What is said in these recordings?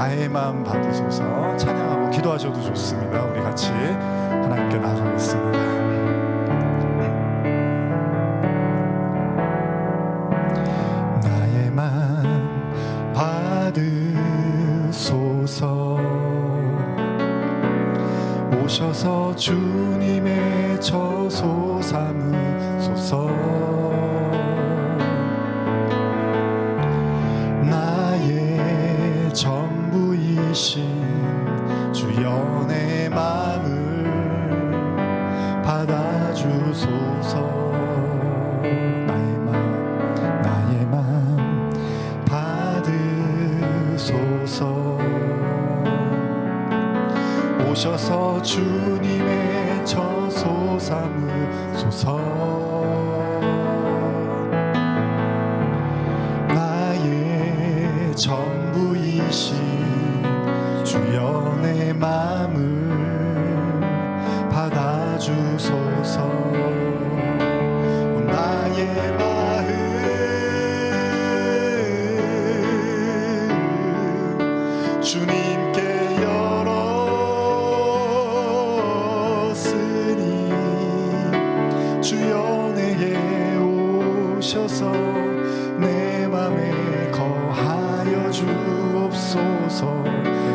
나의 마음 받으소서 찬양하고 기도하셔도 좋습니다. 우리 같이 하나님께 나아가겠습니다. 나의 마음 받으소서 오셔서 주님의 처소 삼으소서 나의 전부이신 주여 내 마음을 받아주소서 나의 마음 받으소서 오셔서 주님의 처소 삼으소서 나의 전부이신 주여 내 마음을 받아주소서 나의 마음 주님께 주여 내게 오셔서 내 맘에 거하여 주옵소서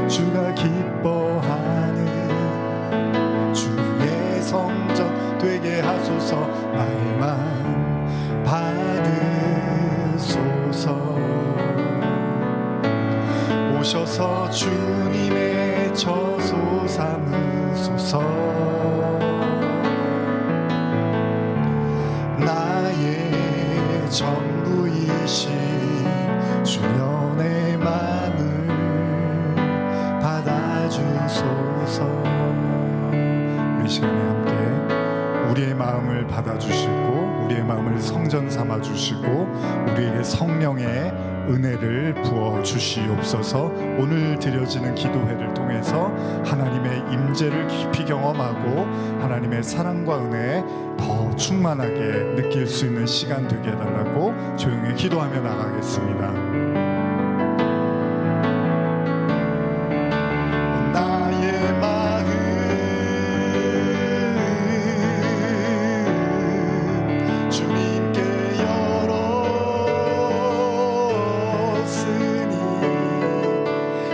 주가 기뻐하는 주의 성전 되게 하소서 나의 맘 받으소서 오셔서 주님의 처소 삼으소서 나의 전부이신 주여 내 마음을 받아주소서 우리 시간에 함께 우리의 마음을 받아주시고 우리의 마음을 성전 삼아주시고 우리에게 성령의 은혜를 부어주시옵소서. 오늘 드려지는 기도회를 통해서 하나님의 임재를 깊이 경험하고 하나님의 사랑과 은혜 더 충만하게 느낄 수 있는 시간 되게 해달라고 조용히 기도하며 나가겠습니다. 나의 마음 주님께 열었으니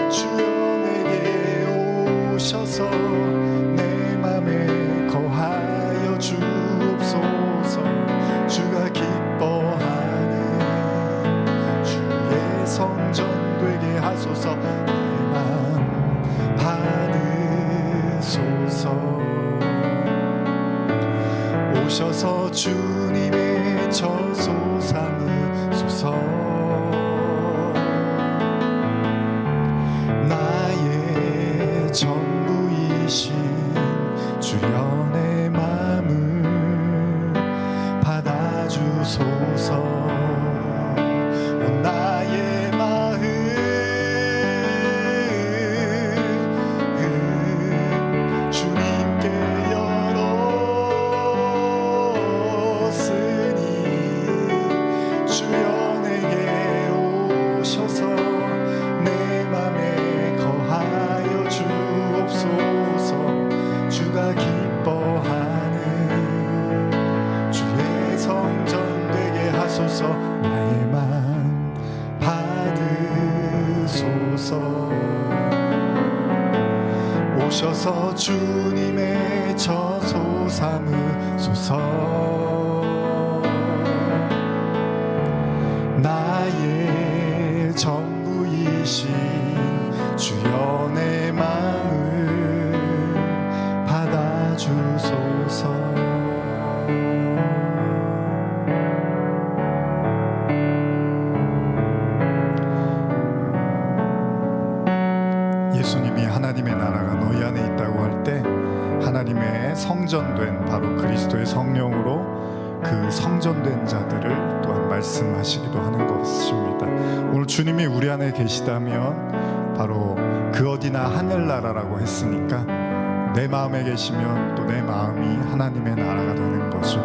주여 내게 오셔서 내 맘에 거하여 주옵소서 주가 기뻐하는 주의 성전 되게 하소서 내 맘 받으소서 오셔서 주님의 처소 삼으소서 나의 전부이신 주여 내 마음을 받아주소서 나의 마음 주님께 열었으니 주여 내게 오셔서 내 맘에 거하여 주옵소서 주가 기뻐하는 주의 성전 되게 하소서 나의 맘 받으소서 오셔서 주님의 처소 삼으소서 나의 전부이신 주여 내 마음을 받아주소서 예수님이 하나님의 나라가 너희 안에 있다고 할 때 하나님의 성전된 바로 그리스도의 성령으로 그 성전된 자들을 또한 말씀하시기도 하는 것입니다. 오늘 주님이 우리 안에 계시다면 바로 그 어디나 하늘나라라고 했으니까 내 마음에 계시면 또 내 마음이 하나님의 나라가 되는 거죠.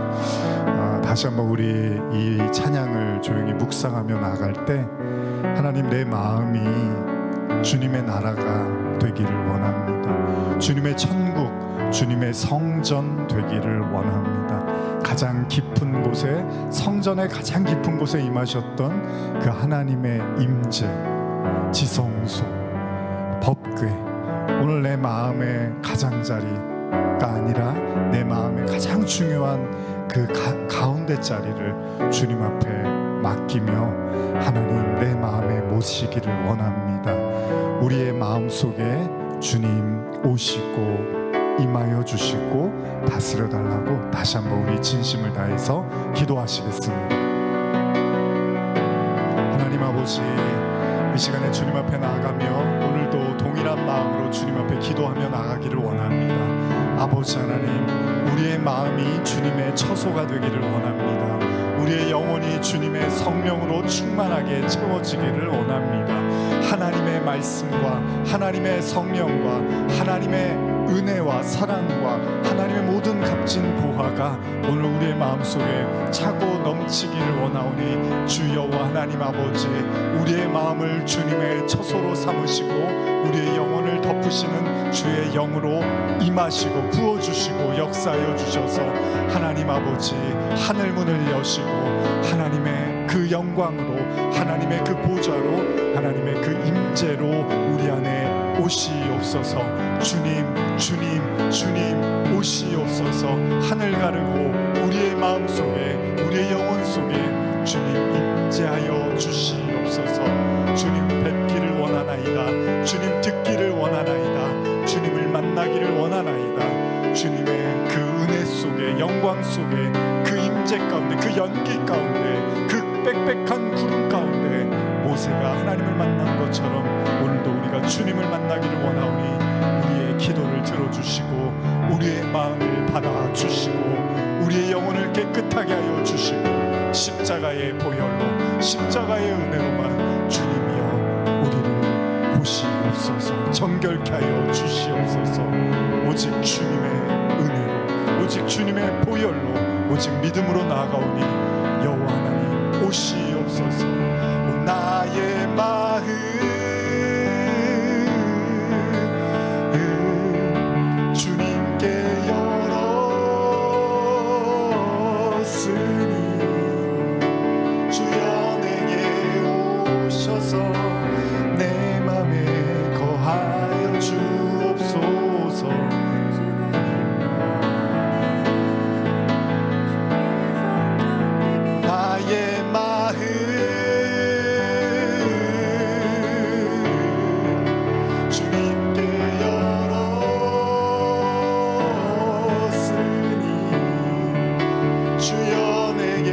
다시 한번 우리 이 찬양을 조용히 묵상하며 나갈 때 하나님 내 마음이 주님의 나라가 되기를 원합니다. 주님의 천국, 주님의 성전 되기를 원합니다. 가장 깊은 곳에, 성전의 가장 깊은 곳에 임하셨던 그 하나님의 임재, 지성소, 법궤, 오늘 내 마음의 가장자리가 아니라 내 마음의 가장 중요한 그 가운데 자리를 주님 앞에 맡기며 하나님 내 마음에 모시기를 원합니다. 우리의 마음 속에 주님 오시고 임하여 주시고 다스려 달라고 다시 한번 우리 진심을 다해서 기도하시겠습니다. 하나님 아버지, 이 시간에 주님 앞에 나아가며 오늘도 동일한 마음으로 주님 앞에 기도하며 나가기를 원합니다. 아버지 하나님, 우리의 마음이 주님의 처소가 되기를 원합니다. 우리의 영혼이 주님의 성령으로 충만하게 채워지기를 원합니다. 하나님의 말씀과 하나님의 성령과 하나님의 은혜와 사랑과 하나님의 모든 값진 보화가 오늘 우리의 마음속에 차고 넘치기를 원하오니 주 여호와 하나님 아버지, 우리의 마음을 주님의 처소로 삼으시고 우리의 영혼을 덮으시는 주의 영으로 임하시고 부어주시고 역사하여 주셔서 하나님 아버지 하늘 문을 여시고 하나님의 그 영광으로, 하나님의 그 보좌로, 하나님의 그 임재로 우리 안에 오시옵소서. 주님, 주님, 주님 오시옵소서. 하늘 가르고 우리의 마음 속에, 우리의 영혼 속에 주님 임재하여 주시옵소서. 주님 뵙기를 원하나이다. 주님 듣기를 원하나이다. 주님을 만나기를 원하나이다. 주님의 그 은혜 속에, 영광 속에, 그 임재 가운데, 그 연기 가운데, 그 빽빽한 구름 가운데 모세가 하나님을 만난 것처럼 오늘도 우리가 주님을 만나기를 원하오니 우리의 기도를 들어주시고 우리의 마음을 받아주시고 우리의 영혼을 깨끗하게 하여 주시고 십자가의 보혈로, 십자가의 은혜로만 주님이여 우리를 보시옵소서. 정결케 하여 주시옵소서. 오직 주님의 은혜로, 오직 주님의 보혈로, 오직 믿음으로 나아가오니 여호와 하나님 오시옵소서. 나의 마음 주님께 열었으니 주여 내게 오셔서 내 맘에 거하여 주옵소서. 나의 마음 주님께 열었으니 주여 내게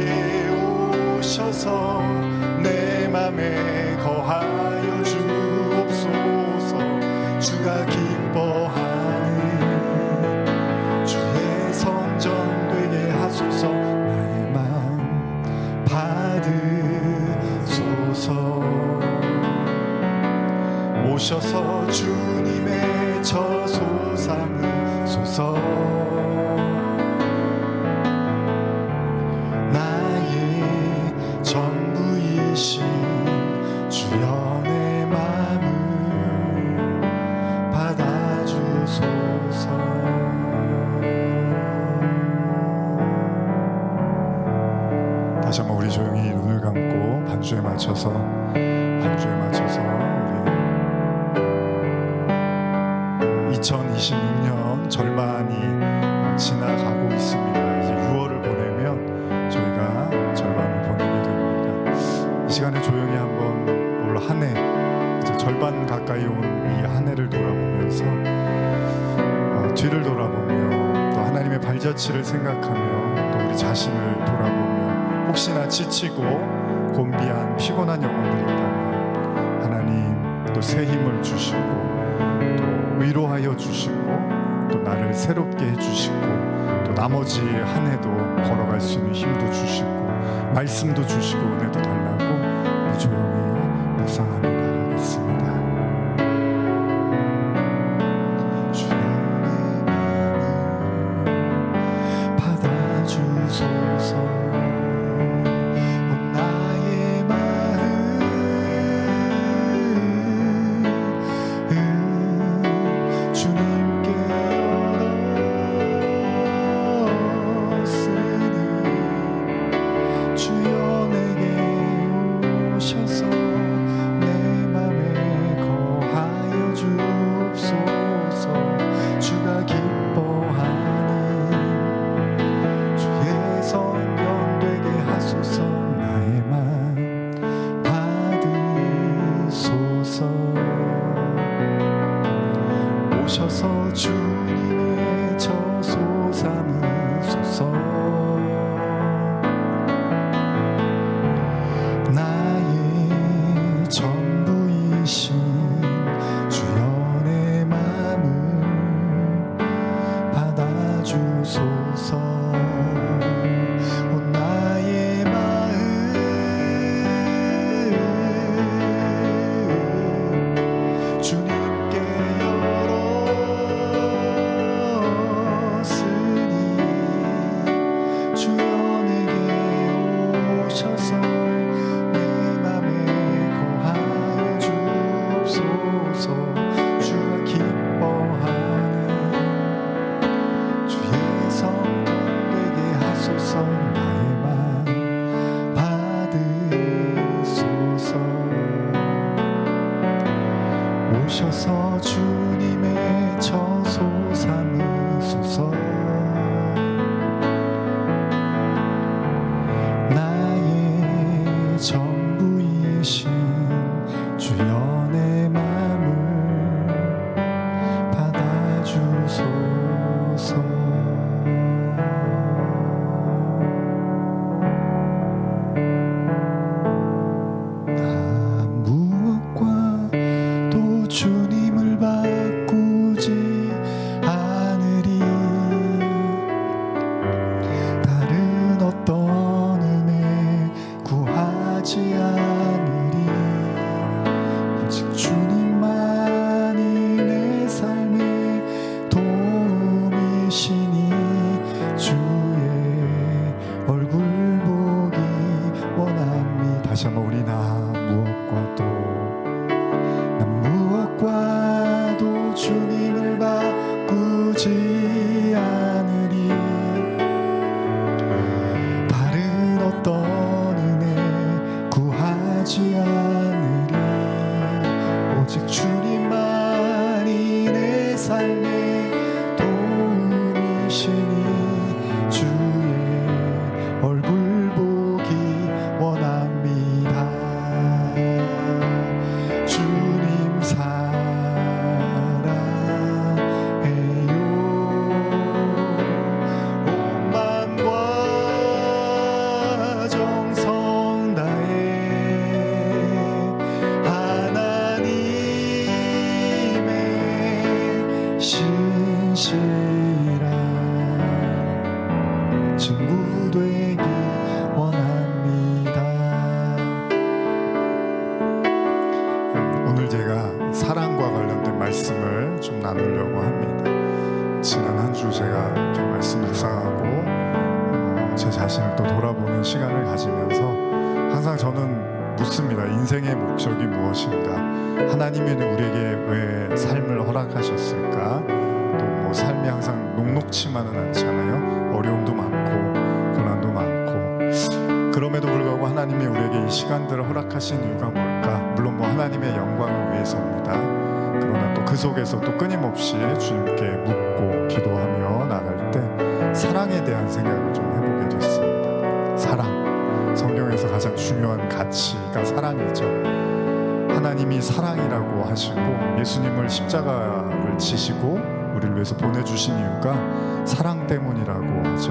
오셔서 내 맘에 거하여 주옵소서. 주가 기뻐하는 주의 성전 되게 하소서. 나의 마음 받으소서. 오셔서 주님의 처소 삼으소서. 나의 전부이신 주여 내 마음을 받아주소서. 다시 한번 우리 조용히 눈을 감고 반주에 맞춰서 우리 2026년 절반이 지나가고 있습니다. 이제 6월을 보내면 저희가 절반을 보내게 됩니다. 이 시간에 조용히 한번 올 한 해, 이제 절반 가까이 온 이 한 해를 돌아보면서 뒤를 돌아보며 또 하나님의 발자취를 생각하며 또 우리 자신을 돌아보며 혹시나 지치고 곤비한 피곤한 영혼들이 있다면 하나님 또 새 힘을 주시고 또 위로하여 주시고 또 나를 새롭게 해주시고 또 나머지 한 해도 걸어갈 수 있는 힘도 주시고 말씀도 주시고 은혜도 달라고 우리 조용히 묵상하며 나가겠습니다. 주의 마음을 받아주소서. 나의 마음 오셔서 주님의 처소 삼으소서. 나의 전부이신 주여 내 맘을 받아주소서. 나 무엇과도 주님을 바꾸지 않으리. 다른 어떤 은혜 구하지 않으리. 오직 주님만이 내 삶의 도움이시니 주의 얼굴 보기 원합니다. 다시 한번 우리 나 무엇과도 주님을 바꾸지 않으리. 다른 어떤 은혜 구하지 않으리. 오직 주님만이 내 삶의 도움이시니 주의 얼굴 보기 원합니다. 주님 사랑해요. 온 맘과 정성 다해 하나님의 신실한 친구 되기 원합니다. 오늘 제가 사랑과 관련된 말씀을 좀 나누려고 합니다. 지난 한 주 제가 이렇게 말씀 묵상하고 제 자신을 또 돌아보는 시간을 가지면서 항상 저는 묻습니다. 인생의 목적이 무엇인가? 하나님이 우리에게 왜 삶을 허락하셨을까? 또 뭐 삶이 항상 녹록치만은 않잖아요. 어려움도 많고 고난도 많고. 그럼에도 불구하고 하나님이 우리에게 이 시간들을 허락하신 이유가 뭘까? 물론 뭐 하나님의 영광을 위해서입니다. 그러나 또 그 속에서 또 끊임없이 주님께 묻고 기도하며 나갈 때 사랑에 대한 생각을 좀 해보게 됐습니다. 사랑, 성경에서 가장 중요한 가치가 사랑이죠. 하나님이 사랑이라고 하시고 예수님을 십자가를 지시고 우리를 위해서 보내주신 이유가 사랑 때문이라고 하죠.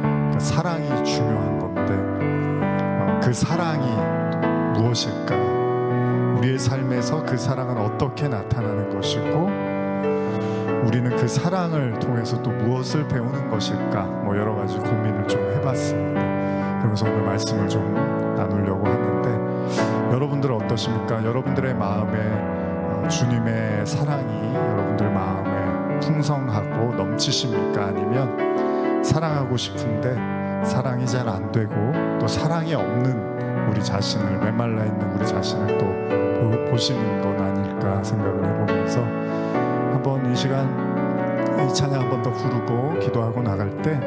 그러니까 사랑이 중요한 건데 그 사랑이 무엇일까? 우리의 삶에서 그 사랑은 어떻게 나타나는 것이고 우리는 그 사랑을 통해서 또 무엇을 배우는 것일까? 뭐 여러 가지 고민을 좀 해봤습니다. 그러면서 오늘 말씀을 좀 나누려고 하는데 여러분들은 어떠십니까? 여러분들의 마음에 주님의 사랑이 여러분들 마음에 풍성하고 넘치십니까? 아니면 사랑하고 싶은데 사랑이 잘 안 되고 또 사랑이 없는 우리 자신을, 메말라 있는 우리 자신을 또 보시는 건 아닐까 생각을 해보면서 한번 이 시간 이 찬양 한번 더 부르고 기도하고 나갈 때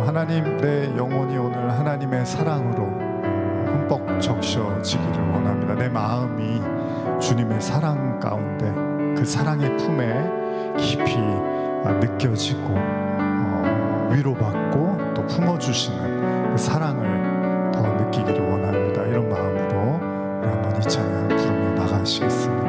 하나님, 내 영혼이 오늘 하나님의 사랑으로 흠뻑 적셔지기를 원합니다. 내 마음이 주님의 사랑 가운데 그 사랑의 품에 깊이 느껴지고 위로받고 또 품어주시는 그 사랑을 더 느끼기를 원합니다. 이런 마음으로 우리 한번 이 찬양 부르며 나가시겠습니다.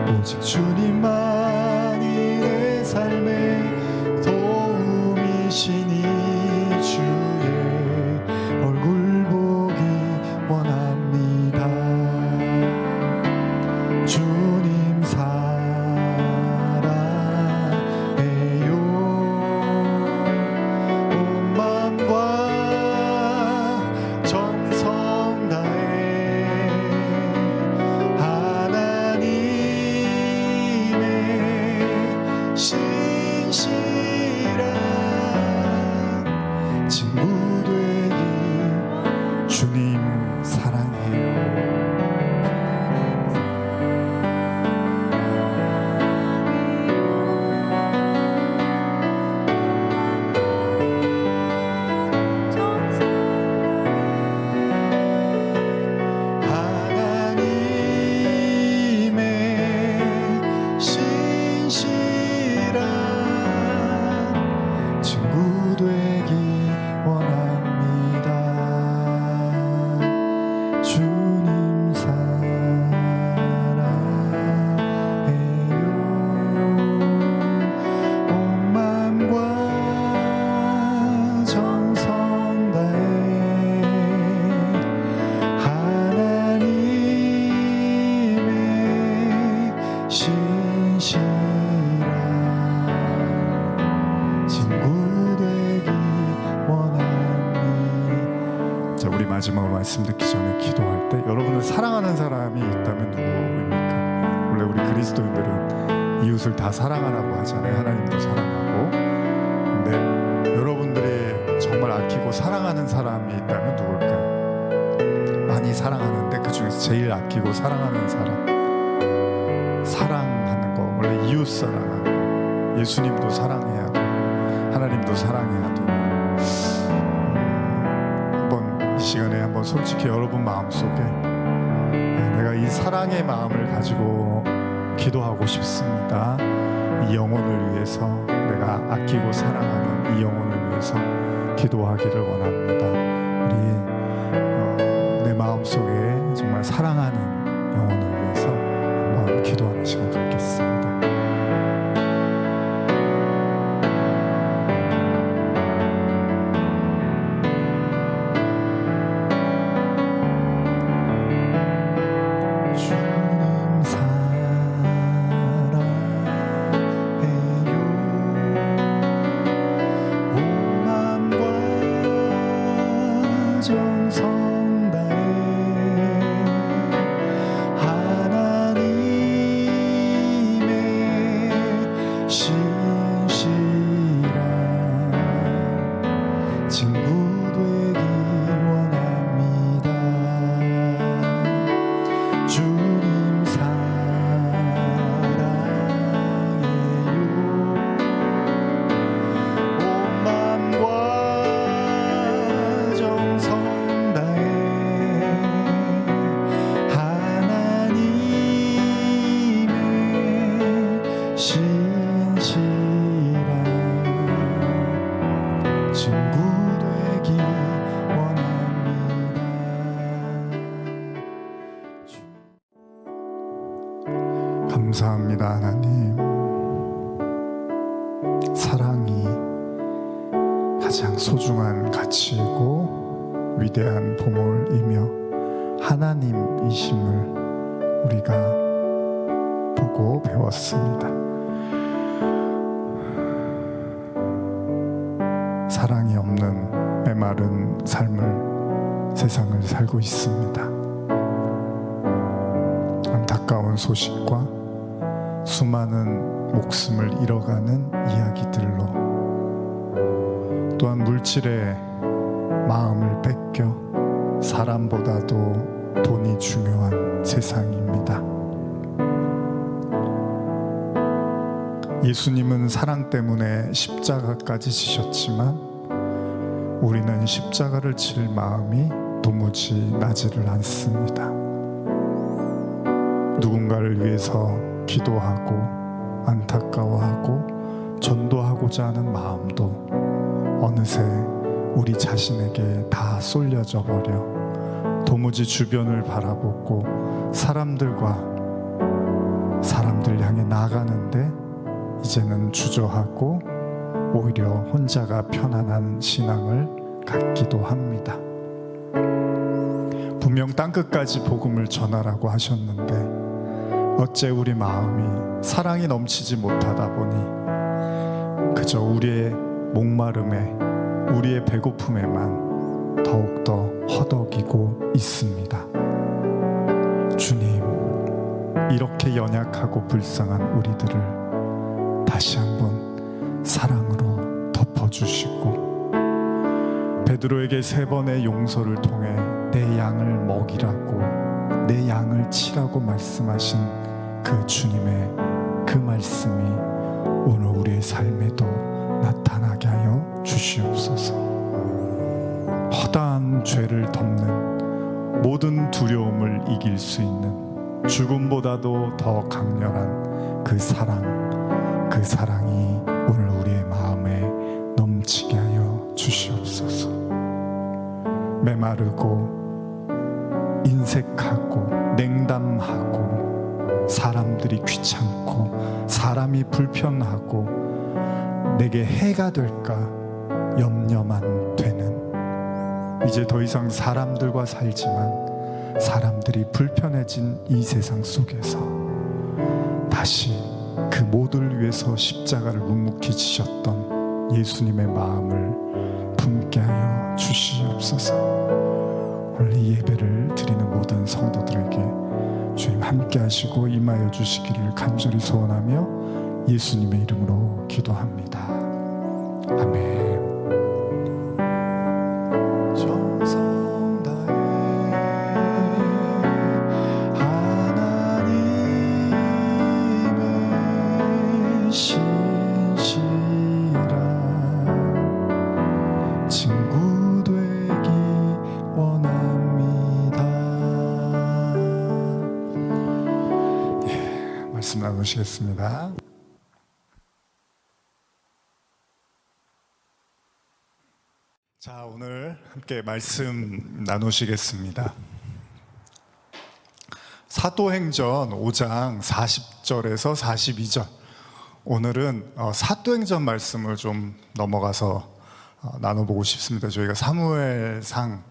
오직 주님만이 내 삶의 도움이시니 주의 얼굴 보기 원합니다. 주님 사랑해요. 온 맘과 정성 다해 하나님 마지막으로 말씀 듣기 전에 기도할 때 여러분을 사랑하는 사람이 있다면 누구입니까? 원래 우리 그리스도인들은 이웃을 다 사랑하라고 하잖아요. 하나님도 사랑하고. 근데 여러분들이 정말 아끼고 사랑하는 사람이 있다면 누굴까요? 많이 사랑하는데 그 중에서 제일 아끼고 사랑하는 사람, 사랑하는 거 원래 이웃 사랑하고 예수님도 사랑해야 되고 하나님도 사랑해야 되고 한번 이 시간에 한번 솔직히 여러분 마음속에 내가 이 사랑의 마음을 가지고 기도하고 싶습니다. 이 영혼을 위해서 내가 아끼고 사랑하는 이 영혼을 위해서 기도하기를 원합니다. 우리 내 마음속에 정말 사랑하는 영혼을 위해서 한번 기도하는 시간 갖겠습니다. 감사합니다. 하나님, 사랑이 가장 소중한 가치이고 위대한 보물이며 하나님이심을 우리가 보고 배웠습니다. 사랑이 없는 메마른 삶을 세상을 살고 있습니다. 안타까운 소식과 수많은 목숨을 잃어가는 이야기들로 또한 물질의 마음을 뺏겨 사람보다도 돈이 중요한 세상입니다. 예수님은 사랑 때문에 십자가까지 지셨지만 우리는 십자가를 칠 마음이 도무지 나지를 않습니다. 누군가를 위해서 기도하고 안타까워하고 전도하고자 하는 마음도 어느새 우리 자신에게 다 쏠려져 버려 도무지 주변을 바라보고 사람들 향해 나가는데 이제는 주저하고 오히려 혼자가 편안한 신앙을 갖기도 합니다. 분명 땅끝까지 복음을 전하라고 하셨는데 어째 우리 마음이 사랑이 넘치지 못하다 보니 그저 우리의 목마름에 우리의 배고픔에만 더욱더 허덕이고 있습니다. 주님, 이렇게 연약하고 불쌍한 우리들을 다시 한번 사랑으로 덮어주시고 베드로에게 3번의 용서를 통해 내 양을 먹이라고 내 양을 치라고 말씀하신 그 주님의 그 말씀이 오늘 우리의 삶에도 나타나게 하여 주시옵소서. 허다한 죄를 덮는 모든 두려움을 이길 수 있는 죽음보다도 더 강렬한 그 사랑이 오늘 우리의 마음에 넘치게 하여 주시옵소서. 메마르고 인색하고 냉담하고 사람들이 귀찮고 사람이 불편하고 내게 해가 될까 염려만 되는 이제 더 이상 사람들과 살지만 사람들이 불편해진 이 세상 속에서 다시 그 모두를 위해서 십자가를 묵묵히 지셨던 예수님의 마음을 품게 하여 주시옵소서. 오늘 이 예배를 드리는 모든 성도들에게 주님 함께 하시고 임하여 주시기를 간절히 소원하며 예수님의 이름으로 기도합니다. 아멘. 정성 다해 하나님의 신실한 친구 되기 원합니다. 예, 말씀 나누시겠습니다. 자, 오늘 함께 말씀 나누시겠습니다. 사도행전 5장 40절에서 42절. 오늘은 사도행전 말씀을 좀 넘어가서 나눠보고 싶습니다. 저희가 사무엘상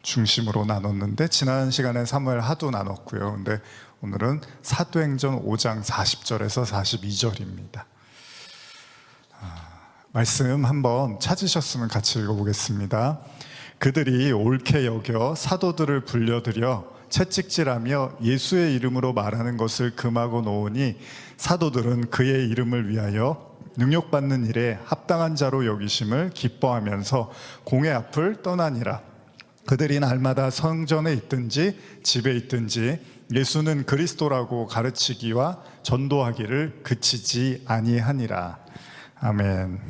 중심으로 나눴는데 지난 시간에 사무엘 하도 나눴고요. 근데 오늘은 사도행전 5장 40절에서 42절입니다. 말씀 한번 찾으셨으면 같이 읽어보겠습니다. 그들이 옳게 여겨 사도들을 불려들여 채찍질하며 예수의 이름으로 말하는 것을 금하고 놓으니 사도들은 그의 이름을 위하여 능욕받는 일에 합당한 자로 여기심을 기뻐하면서 공회 앞을 떠나니라. 그들이 날마다 성전에 있든지 집에 있든지 예수는 그리스도라고 가르치기와 전도하기를 그치지 아니하니라. 아멘.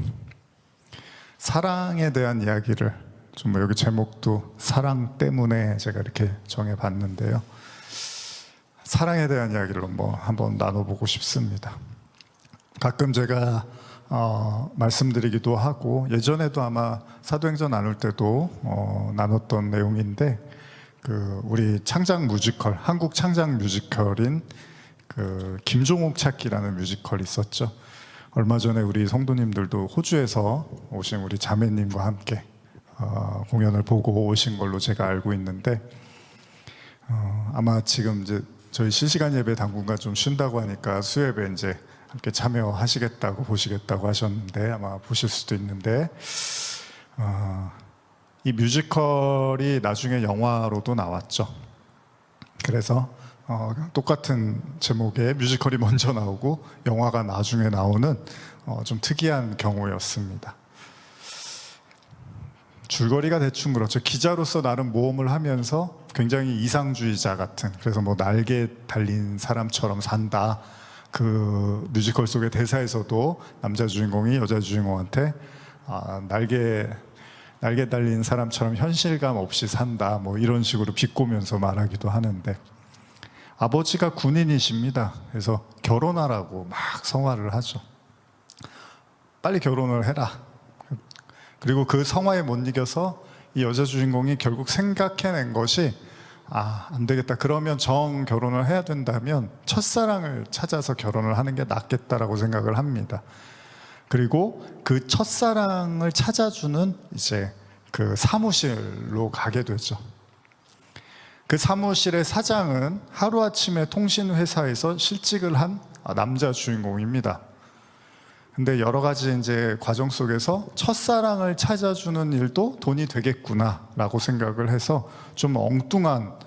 사랑에 대한 이야기를 좀 여기 제목도 사랑 때문에 제가 이렇게 정해봤는데요. 사랑에 대한 이야기를 한번 나눠보고 싶습니다. 가끔 제가 말씀드리기도 하고 예전에도 아마 사도행전 나눌 때도 나눴던 내용인데 우리 창작 뮤지컬, 한국 창작 뮤지컬인 김종옥 찾기라는 뮤지컬이 있었죠. 얼마 전에 우리 성도님들도 호주에서 오신 우리 자매님과 함께 공연을 보고 오신 걸로 제가 알고 있는데 아마 지금 이제 저희 실시간 예배 당분간 좀 쉰다고 하니까 수예배 이제 함께 참여하시겠다고 보시겠다고 하셨는데 아마 보실 수도 있는데 이 뮤지컬이 나중에 영화로도 나왔죠. 그래서 똑같은 제목의 뮤지컬이 먼저 나오고 영화가 나중에 나오는 좀 특이한 경우였습니다. 줄거리가 대충 그렇죠. 기자로서 나름 모험을 하면서 굉장히 이상주의자 같은, 그래서 날개 달린 사람처럼 산다. 그 뮤지컬 속의 대사에서도 남자 주인공이 여자 주인공한테 날개 달린 사람처럼 현실감 없이 산다, 이런 식으로 비꼬면서 말하기도 하는데, 아버지가 군인이십니다. 그래서 결혼하라고 막 성화를 하죠. 빨리 결혼을 해라. 그리고 그 성화에 못 이겨서 이 여자 주인공이 결국 생각해낸 것이 안 되겠다. 그러면 결혼을 해야 된다면 첫사랑을 찾아서 결혼을 하는 게 낫겠다라고 생각을 합니다. 그리고 그 첫사랑을 찾아주는 이제 그 사무실로 가게 되죠. 그 사무실의 사장은 하루아침에 통신회사에서 실직을 한 남자 주인공입니다. 근데 여러 가지 이제 과정 속에서 첫사랑을 찾아주는 일도 돈이 되겠구나라고 생각을 해서 좀 엉뚱한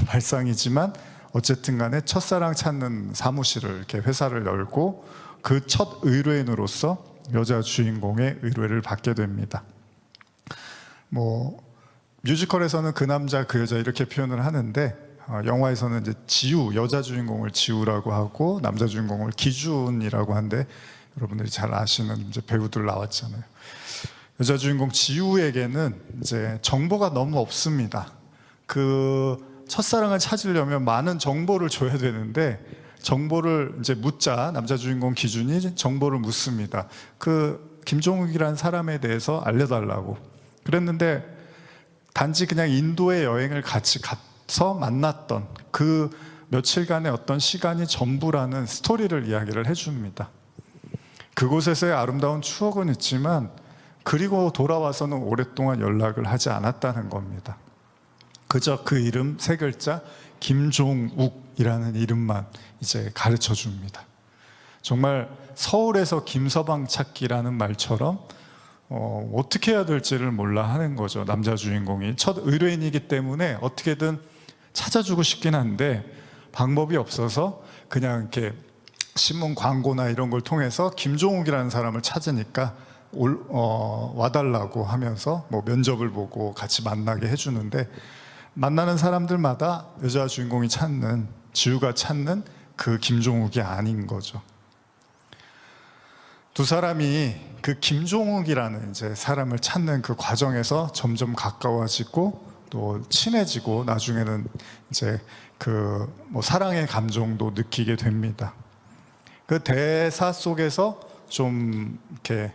발상이지만 어쨌든 간에 첫사랑 찾는 사무실을 이렇게 회사를 열고 그 첫 의뢰인으로서 여자 주인공의 의뢰를 받게 됩니다. 뮤지컬에서는 그 남자 그 여자 이렇게 표현을 하는데 영화에서는 이제 지우, 여자 주인공을 지우라고 하고 남자 주인공을 기준이라고 하는데, 여러분들이 잘 아시는 이제 배우들 나왔잖아요. 여자 주인공 지우에게는 이제 정보가 너무 없습니다. 그 첫사랑을 찾으려면 많은 정보를 줘야 되는데 정보를 이제 묻자 남자 주인공 기준이 정보를 묻습니다. 그 김종욱이라는 사람에 대해서 알려달라고 그랬는데 단지 그냥 인도의 여행을 같이 가서 만났던 그 며칠간의 어떤 시간이 전부라는 스토리를 이야기를 해줍니다. 그곳에서의 아름다운 추억은 있지만 그리고 돌아와서는 오랫동안 연락을 하지 않았다는 겁니다. 그저 그 이름 세 글자 김종욱이라는 이름만 이제 가르쳐 줍니다. 정말 서울에서 김서방 찾기라는 말처럼 어떻게 해야 될지를 몰라 하는 거죠. 남자 주인공이 첫 의뢰인이기 때문에 어떻게든 찾아주고 싶긴 한데 방법이 없어서 그냥 이렇게 신문 광고나 이런 걸 통해서 김종욱이라는 사람을 찾으니까 와달라고 하면서 뭐 면접을 보고 같이 만나게 해주는데, 만나는 사람들마다 여자 주인공이 찾는, 지우가 찾는 그 김종욱이 아닌 거죠. 두 사람이 그 김종욱이라는 이제 사람을 찾는 그 과정에서 점점 가까워지고 또 친해지고 나중에는 이제 그 뭐 사랑의 감정도 느끼게 됩니다. 그 대사 속에서 좀 이렇게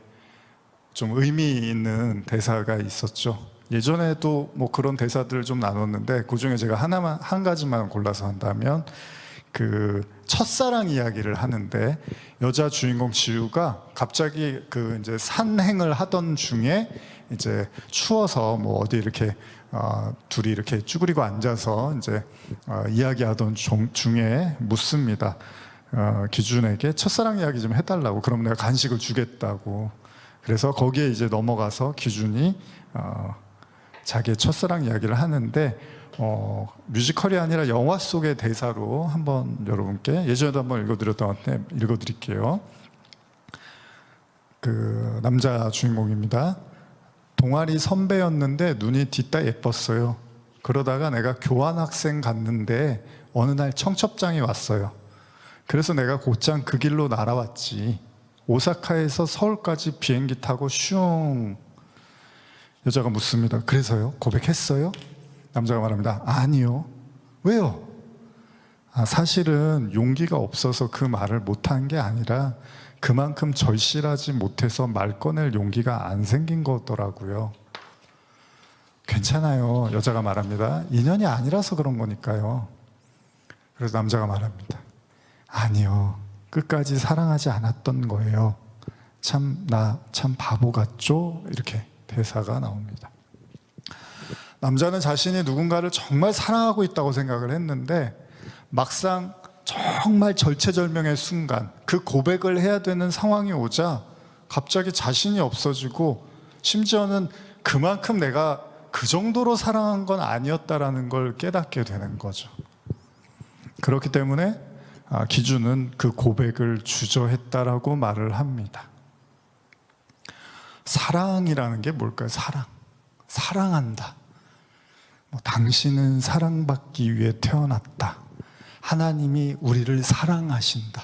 좀 의미 있는 대사가 있었죠. 예전에도 뭐 그런 대사들을 좀 나눴는데 그 중에 제가 한 가지만 골라서 한다면, 그 첫사랑 이야기를 하는데 여자 주인공 지우가 갑자기 그 이제 산행을 하던 중에 이제 추워서 뭐 어디 이렇게 둘이 이렇게 쭈그리고 앉아서 이제 이야기하던 중에 묻습니다. 기준에게 첫사랑 이야기 좀 해달라고. 그럼 내가 간식을 주겠다고. 그래서 거기에 이제 넘어가서 기준이 자기의 첫사랑 이야기를 하는데, 뮤지컬이 아니라 영화 속의 대사로 한번 여러분께 예전에도 한번 읽어드렸던 읽어드릴게요. 그 남자 주인공입니다. 동아리 선배였는데 눈이 뒤따 예뻤어요. 그러다가 내가 교환학생 갔는데 어느 날 청첩장이 왔어요. 그래서 내가 곧장 그 길로 날아왔지. 오사카에서 서울까지 비행기 타고 슝. 여자가 묻습니다. 그래서요? 고백했어요? 남자가 말합니다. 아니요. 왜요? 사실은 용기가 없어서 그 말을 못한 게 아니라 그만큼 절실하지 못해서 말 꺼낼 용기가 안 생긴 거더라고요. 괜찮아요. 여자가 말합니다. 인연이 아니라서 그런 거니까요. 그래서 남자가 말합니다. 아니요. 끝까지 사랑하지 않았던 거예요. 나 참 바보 같죠? 이렇게 대사가 나옵니다. 남자는 자신이 누군가를 정말 사랑하고 있다고 생각을 했는데 막상 정말 절체절명의 순간, 그 고백을 해야 되는 상황이 오자 갑자기 자신이 없어지고, 심지어는 그만큼 내가 그 정도로 사랑한 건 아니었다라는 걸 깨닫게 되는 거죠. 그렇기 때문에 기준은 그 고백을 주저했다라고 말을 합니다. 사랑이라는 게 뭘까요? 사랑한다. 당신은 사랑받기 위해 태어났다. 하나님이 우리를 사랑하신다.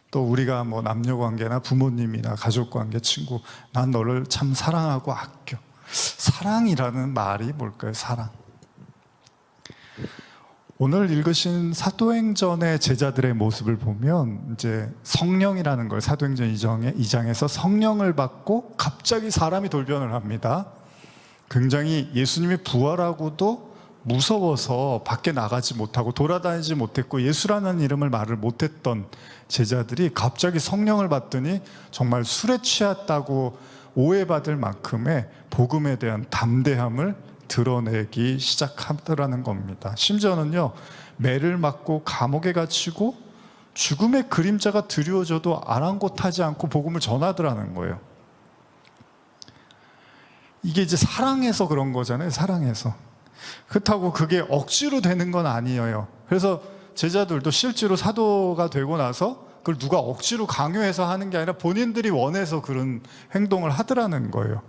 또 우리가 뭐 남녀관계나 부모님이나 가족관계, 친구, 난 너를 참 사랑하고 아껴. 사랑이라는 말이 뭘까요? 사랑. 오늘 읽으신 사도행전의 제자들의 모습을 보면 이제 성령이라는 걸, 사도행전 2장에서 성령을 받고 갑자기 사람이 돌변을 합니다. 굉장히 예수님이 부활하고도 무서워서 밖에 나가지 못하고 돌아다니지 못했고 예수라는 이름을 말을 못했던 제자들이 갑자기 성령을 받더니 정말 술에 취했다고 오해받을 만큼의 복음에 대한 담대함을 드러내기 시작하더라는 겁니다. 심지어는요, 매를 맞고 감옥에 갇히고 죽음의 그림자가 드리워져도 아랑곳하지 않고 복음을 전하더라는 거예요. 이게 이제 사랑해서 그런 거잖아요. 사랑해서. 그렇다고 그게 억지로 되는 건 아니에요. 그래서 제자들도 실제로 사도가 되고 나서 그걸 누가 억지로 강요해서 하는 게 아니라 본인들이 원해서 그런 행동을 하더라는 거예요.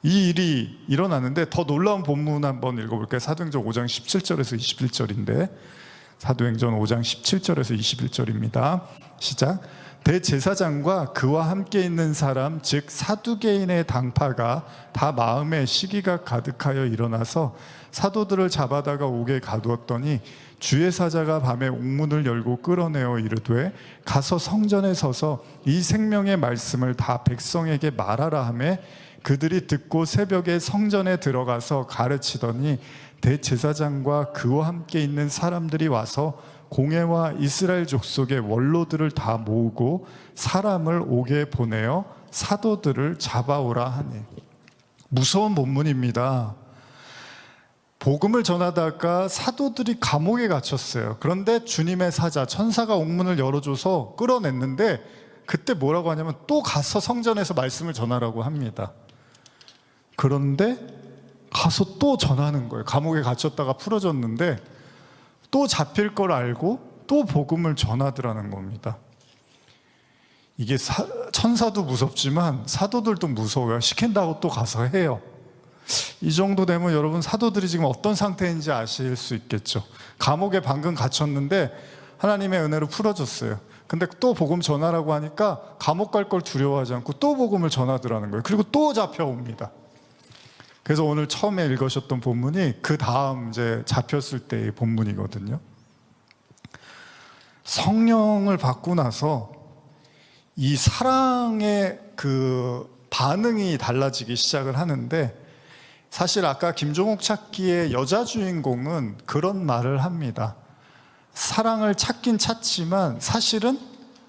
이 일이 일어나는데 더 놀라운 본문 한번 읽어볼게요. 사도행전 5장 17절에서 21절인데, 사도행전 5장 17절에서 21절입니다. 시작. 대제사장과 그와 함께 있는 사람 즉 사두개인의 당파가 다 마음에 시기가 가득하여 일어나서 사도들을 잡아다가 옥에 가두었더니 주의 사자가 밤에 옥문을 열고 끌어내어 이르되 가서 성전에 서서 이 생명의 말씀을 다 백성에게 말하라 하며 그들이 듣고 새벽에 성전에 들어가서 가르치더니 대제사장과 그와 함께 있는 사람들이 와서 공회와 이스라엘 족속의 원로들을 다 모으고 사람을 옥에 보내어 사도들을 잡아오라 하니. 무서운 본문입니다. 복음을 전하다가 사도들이 감옥에 갇혔어요. 그런데 주님의 사자, 천사가 옥문을 열어줘서 끌어냈는데 그때 뭐라고 하냐면 또 가서 성전에서 말씀을 전하라고 합니다. 그런데 가서 또 전하는 거예요. 감옥에 갇혔다가 풀어졌는데 또 잡힐 걸 알고 또 복음을 전하더라는 겁니다. 이게 천사도 무섭지만 사도들도 무서워요. 시킨다고 또 가서 해요. 이 정도 되면 여러분, 사도들이 지금 어떤 상태인지 아실 수 있겠죠. 감옥에 방금 갇혔는데 하나님의 은혜로 풀어졌어요. 근데 또 복음 전하라고 하니까 감옥 갈 걸 두려워하지 않고 또 복음을 전하더라는 거예요. 그리고 또 잡혀옵니다. 그래서 오늘 처음에 읽으셨던 본문이 그 다음 이제 잡혔을 때의 본문이거든요. 성령을 받고 나서 이 사랑의 그 반응이 달라지기 시작을 하는데, 사실 아까 김종욱 찾기의 여자 주인공은 그런 말을 합니다. 사랑을 찾긴 찾지만 사실은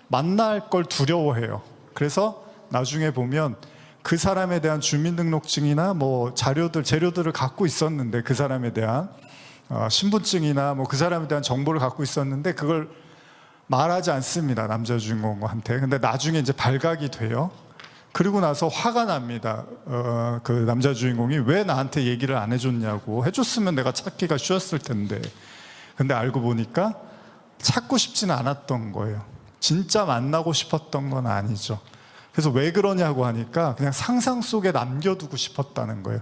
만날 걸 두려워해요. 그래서 나중에 보면 그 사람에 대한 주민등록증이나 뭐 재료들을 갖고 있었는데, 그 사람에 대한 신분증이나 뭐 그 사람에 대한 정보를 갖고 있었는데 그걸 말하지 않습니다, 남자 주인공한테. 근데 나중에 이제 발각이 돼요. 그리고 나서 화가 납니다. 그 남자 주인공이 왜 나한테 얘기를 안 해줬냐고. 해줬으면 내가 찾기가 쉬웠을 텐데. 근데 알고 보니까 찾고 싶지는 않았던 거예요. 진짜 만나고 싶었던 건 아니죠. 그래서 왜 그러냐고 하니까 그냥 상상 속에 남겨두고 싶었다는 거예요.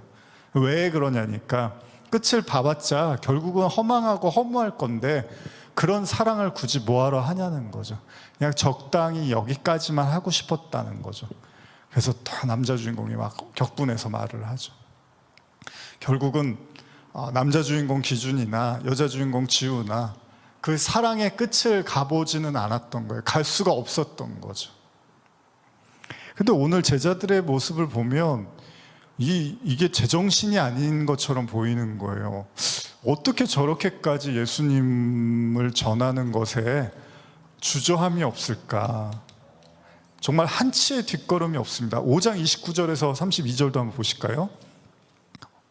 왜 그러냐니까 끝을 봐봤자 결국은 허망하고 허무할 건데 그런 사랑을 굳이 뭐하러 하냐는 거죠. 그냥 적당히 여기까지만 하고 싶었다는 거죠. 그래서 다 남자 주인공이 막 격분해서 말을 하죠. 결국은 남자 주인공 기준이나 여자 주인공 지우나 그 사랑의 끝을 가보지는 않았던 거예요. 갈 수가 없었던 거죠. 근데 오늘 제자들의 모습을 보면 이게 제정신이 아닌 것처럼 보이는 거예요. 어떻게 저렇게까지 예수님을 전하는 것에 주저함이 없을까? 정말 한치의 뒷걸음이 없습니다. 5장 29절에서 32절도 한번 보실까요?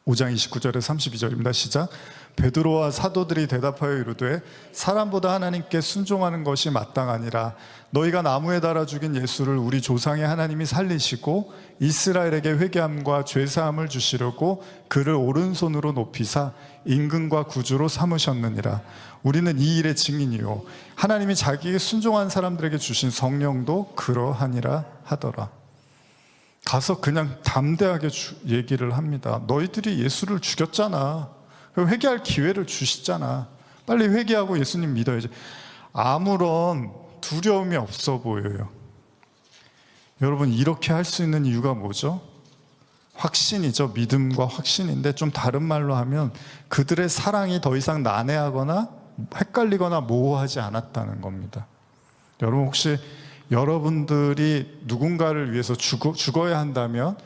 5장 29절에서 32절입니다. 시작. 베드로와 사도들이 대답하여 이르되 사람보다 하나님께 순종하는 것이 마땅하니라. 너희가 나무에 달아 죽인 예수를 우리 조상의 하나님이 살리시고 이스라엘에게 회개함과 죄사함을 주시려고 그를 오른손으로 높이사 임금과 구주로 삼으셨느니라. 우리는 이 일의 증인이요 하나님이 자기에게 순종한 사람들에게 주신 성령도 그러하니라 하더라. 가서 그냥 담대하게 얘기를 합니다. 너희들이 예수를 죽였잖아. 회개할 기회를 주시잖아. 빨리 회개하고 예수님 믿어야지. 아무런 두려움이 없어 보여요. 여러분, 이렇게 할 수 있는 이유가 뭐죠? 확신이죠. 믿음과 확신인데, 좀 다른 말로 하면 그들의 사랑이 더 이상 난해하거나 헷갈리거나 모호하지 않았다는 겁니다. 여러분, 혹시 여러분들이 누군가를 위해서 죽어야 한다면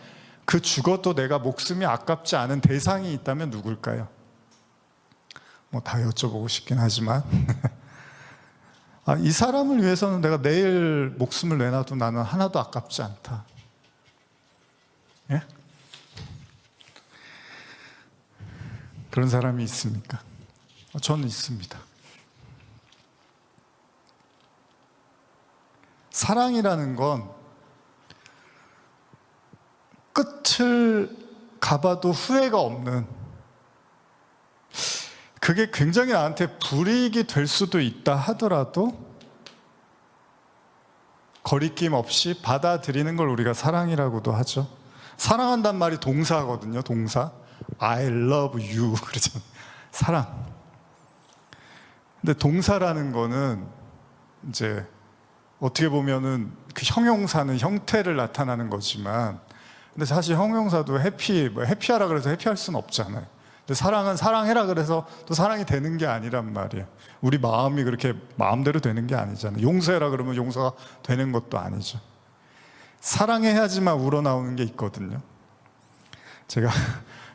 그 죽어도 내가 목숨이 아깝지 않은 대상이 있다면 누굴까요? 뭐 다 여쭤보고 싶긴 하지만 이 사람을 위해서는 내가 내일 목숨을 내놔도 나는 하나도 아깝지 않다. 예? 그런 사람이 있습니까? 저는 있습니다. 사랑이라는 건 끝을 가봐도 후회가 없는, 그게 굉장히 나한테 불이익이 될 수도 있다 하더라도 거리낌 없이 받아들이는 걸 우리가 사랑이라고도 하죠. 사랑한단 말이 동사거든요. 동사. I love you 그러잖아요. 사랑. 근데 동사라는 거는 이제 어떻게 보면은 그 형용사는 형태를 나타나는 거지만, 근데 사실 형용사도 해피하라 그래서 해피할 수는 없잖아요. 근데 사랑은 사랑해라 그래서 또 사랑이 되는 게 아니란 말이에요. 우리 마음이 그렇게 마음대로 되는 게 아니잖아요. 용서해라 그러면 용서가 되는 것도 아니죠. 사랑해야지만 우러나오는 게 있거든요. 제가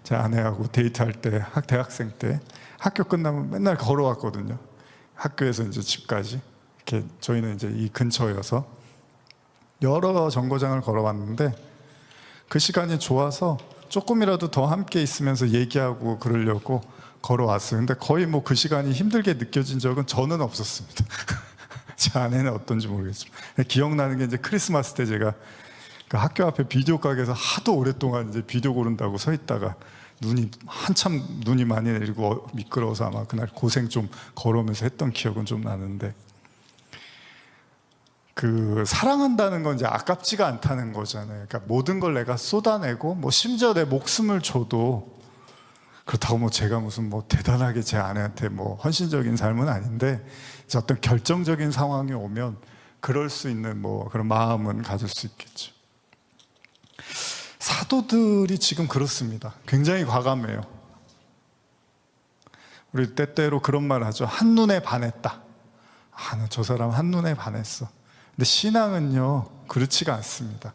제 아내하고 데이트할 때, 대학생 때 학교 끝나면 맨날 걸어왔거든요. 학교에서 이제 집까지. 이렇게 저희는 이제 이 근처여서 여러 정거장을 걸어왔는데 그 시간이 좋아서 조금이라도 더 함께 있으면서 얘기하고 그러려고 걸어왔어요. 근데 거의 뭐 그 시간이 힘들게 느껴진 적은 저는 없었습니다. 제 아내는 어떤지 모르겠지만 기억나는 게 이제 크리스마스 때 제가 그 학교 앞에 비디오 가게에서 하도 오랫동안 이제 비디오 고른다고 서 있다가 한참 눈이 많이 내리고 미끄러워서 아마 그날 고생 좀 걸으면서 했던 기억은 좀 나는데, 그 사랑한다는 건 이제 아깝지가 않다는 거잖아요. 그러니까 모든 걸 내가 쏟아내고 뭐 심지어 내 목숨을 줘도, 그렇다고 뭐 제가 무슨 뭐 대단하게 제 아내한테 뭐 헌신적인 삶은 아닌데, 이제 어떤 결정적인 상황이 오면 그럴 수 있는 뭐 그런 마음은 가질 수 있겠죠. 사도들이 지금 그렇습니다. 굉장히 과감해요. 우리 때때로 그런 말 하죠. 한눈에 반했다. 저 사람 한눈에 반했어. 근데 신앙은요, 그렇지가 않습니다.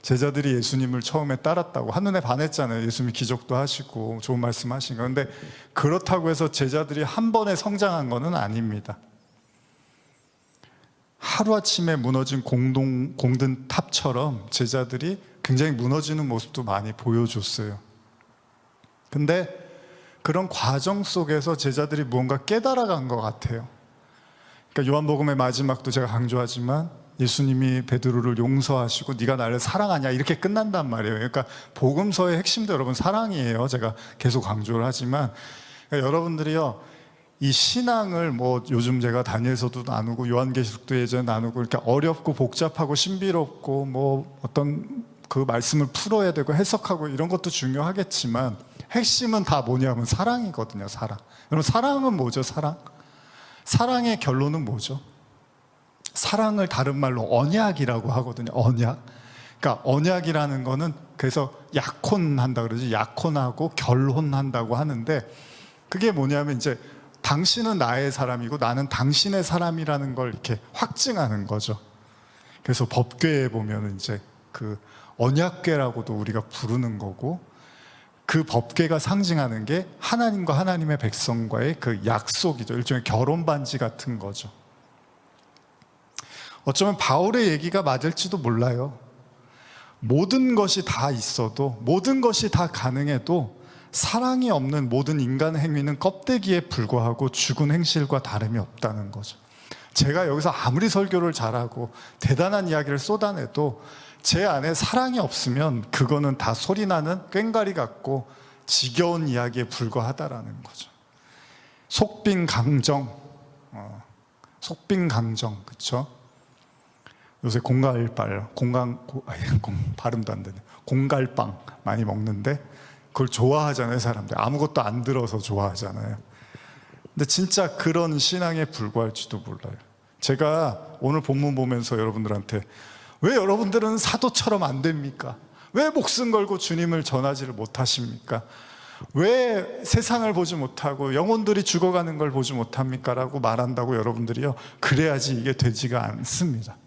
제자들이 예수님을 처음에 따랐다고 한눈에 반했잖아요. 예수님이 기적도 하시고 좋은 말씀 하신 거. 근데 그렇다고 해서 제자들이 한 번에 성장한 거는 아닙니다. 하루아침에 무너진 공든 탑처럼 제자들이 굉장히 무너지는 모습도 많이 보여줬어요. 근데 그런 과정 속에서 제자들이 무언가 깨달아간 것 같아요. 그러니까 요한복음의 마지막도 제가 강조하지만 예수님이 베드로를 용서하시고 네가 나를 사랑하냐 이렇게 끝난단 말이에요. 그러니까 복음서의 핵심도 여러분 사랑이에요. 제가 계속 강조를 하지만, 그러니까 여러분들이요, 이 신앙을 뭐 요즘 제가 다니엘서도 나누고 요한계시록도 예전에 나누고 이렇게 어렵고 복잡하고 신비롭고 뭐 어떤 그 말씀을 풀어야 되고 해석하고 이런 것도 중요하겠지만 핵심은 다 뭐냐면 사랑이거든요. 사랑. 여러분, 사랑은 뭐죠? 사랑의 결론은 뭐죠? 사랑을 다른 말로 언약이라고 하거든요. 언약. 그러니까 언약이라는 거는 그래서 약혼한다 그러지. 약혼하고 결혼한다고 하는데, 그게 뭐냐면 이제 당신은 나의 사람이고 나는 당신의 사람이라는 걸 이렇게 확증하는 거죠. 그래서 법궤에 보면 이제 그 언약궤라고도 우리가 부르는 거고, 그 법궤가 상징하는 게 하나님과 하나님의 백성과의 그 약속이죠. 일종의 결혼 반지 같은 거죠. 어쩌면 바울의 얘기가 맞을지도 몰라요. 모든 것이 다 있어도, 모든 것이 다 가능해도 사랑이 없는 모든 인간 행위는 껍데기에 불과하고 죽은 행실과 다름이 없다는 거죠. 제가 여기서 아무리 설교를 잘하고 대단한 이야기를 쏟아내도 제 안에 사랑이 없으면 그거는 다 소리나는 꽹과리 같고 지겨운 이야기에 불과하다라는 거죠. 속빈강정, 그렇죠? 요새 발음도 안 되네. 공갈빵 많이 먹는데 그걸 좋아하잖아요, 사람들. 아무것도 안 들어서 좋아하잖아요. 근데 진짜 그런 신앙에 불과할지도 몰라요. 제가 오늘 본문 보면서 여러분들한테, 왜 여러분들은 사도처럼 안 됩니까? 왜 목숨 걸고 주님을 전하지를 못하십니까? 왜 세상을 보지 못하고 영혼들이 죽어가는 걸 보지 못합니까? 라고 말한다고 여러분들이요, 그래야지 이게 되지가 않습니다.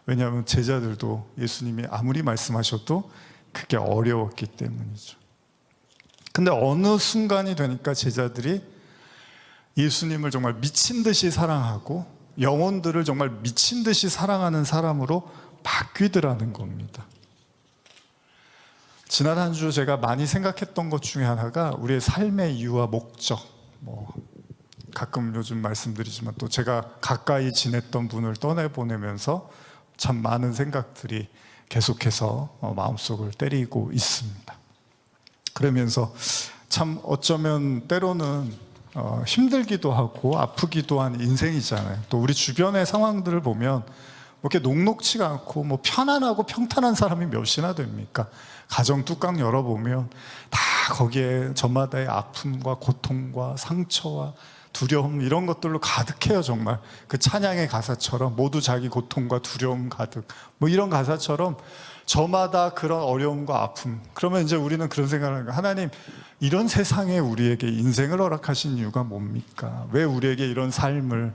왜냐하면 제자들도 예수님이 아무리 말씀하셔도 그게 어려웠기 때문이죠. 근데 어느 순간이 되니까 제자들이 예수님을 정말 미친 듯이 사랑하고 영혼들을 정말 미친 듯이 사랑하는 사람으로 바뀌더라는 겁니다. 지난 한 주 제가 많이 생각했던 것 중에 하나가 우리의 삶의 이유와 목적, 가끔 요즘 말씀드리지만 또 제가 가까이 지냈던 분을 떠내보내면서 참 많은 생각들이 계속해서 마음속을 때리고 있습니다. 그러면서 참 어쩌면 때로는 힘들기도 하고 아프기도 한 인생이잖아요. 또 우리 주변의 상황들을 보면 이렇게 녹록치가 않고 편안하고 평탄한 사람이 몇이나 됩니까? 가정 뚜껑 열어보면 다 거기에 저마다의 아픔과 고통과 상처와 두려움 이런 것들로 가득해요. 정말 그 찬양의 가사처럼 모두 자기 고통과 두려움 가득, 이런 가사처럼 저마다 그런 어려움과 아픔. 그러면 이제 우리는 그런 생각을 하는 거예요. 하나님, 이런 세상에 우리에게 인생을 허락하신 이유가 뭡니까? 왜 우리에게 이런 삶을,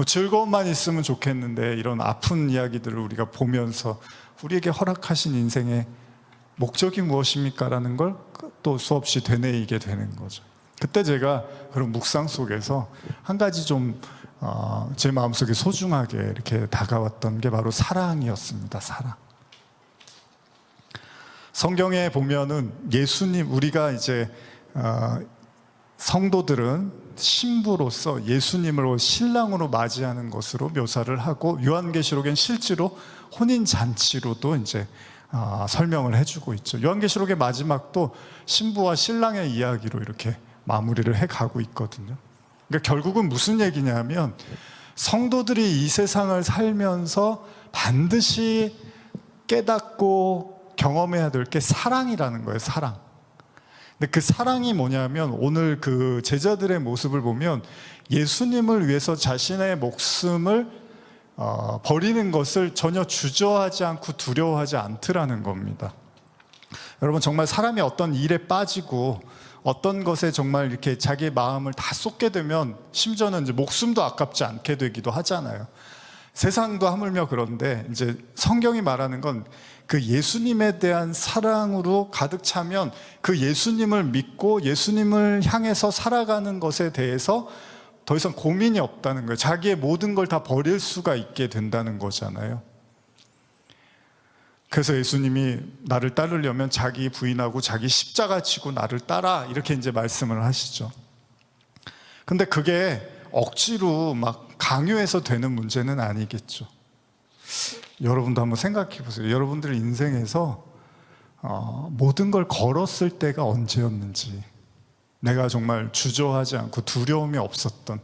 즐거움만 있으면 좋겠는데 이런 아픈 이야기들을 우리가 보면서 우리에게 허락하신 인생의 목적이 무엇입니까? 라는 걸 또 수없이 되뇌이게 되는 거죠. 그때 제가 그런 묵상 속에서 한 가지 좀 제 마음속에 소중하게 이렇게 다가왔던 게 바로 사랑이었습니다. 사랑. 성경에 보면은 예수님, 우리가 이제 성도들은 신부로서 예수님을 신랑으로 맞이하는 것으로 묘사를 하고, 요한계시록엔 실제로 혼인잔치로도 이제 설명을 해주고 있죠. 요한계시록의 마지막도 신부와 신랑의 이야기로 이렇게 마무리를 해가고 있거든요. 그러니까 결국은 무슨 얘기냐면 성도들이 이 세상을 살면서 반드시 깨닫고 경험해야 될 게 사랑이라는 거예요. 사랑. 근데 그 사랑이 뭐냐면 오늘 그 제자들의 모습을 보면 예수님을 위해서 자신의 목숨을 버리는 것을 전혀 주저하지 않고 두려워하지 않더라는 겁니다. 여러분, 정말 사람이 어떤 일에 빠지고 어떤 것에 정말 이렇게 자기의 마음을 다 쏟게 되면 심지어는 이제 목숨도 아깝지 않게 되기도 하잖아요. 세상도 하물며 그런데 이제 성경이 말하는 건 그 예수님에 대한 사랑으로 가득 차면 그 예수님을 믿고 예수님을 향해서 살아가는 것에 대해서 더 이상 고민이 없다는 거예요. 자기의 모든 걸 다 버릴 수가 있게 된다는 거잖아요. 그래서 예수님이 나를 따르려면 자기 부인하고 자기 십자가 지고 나를 따라 이렇게 이제 말씀을 하시죠. 근데 그게 억지로 막 강요해서 되는 문제는 아니겠죠. 여러분도 한번 생각해 보세요. 여러분들 인생에서 모든 걸 걸었을 때가 언제였는지, 내가 정말 주저하지 않고 두려움이 없었던,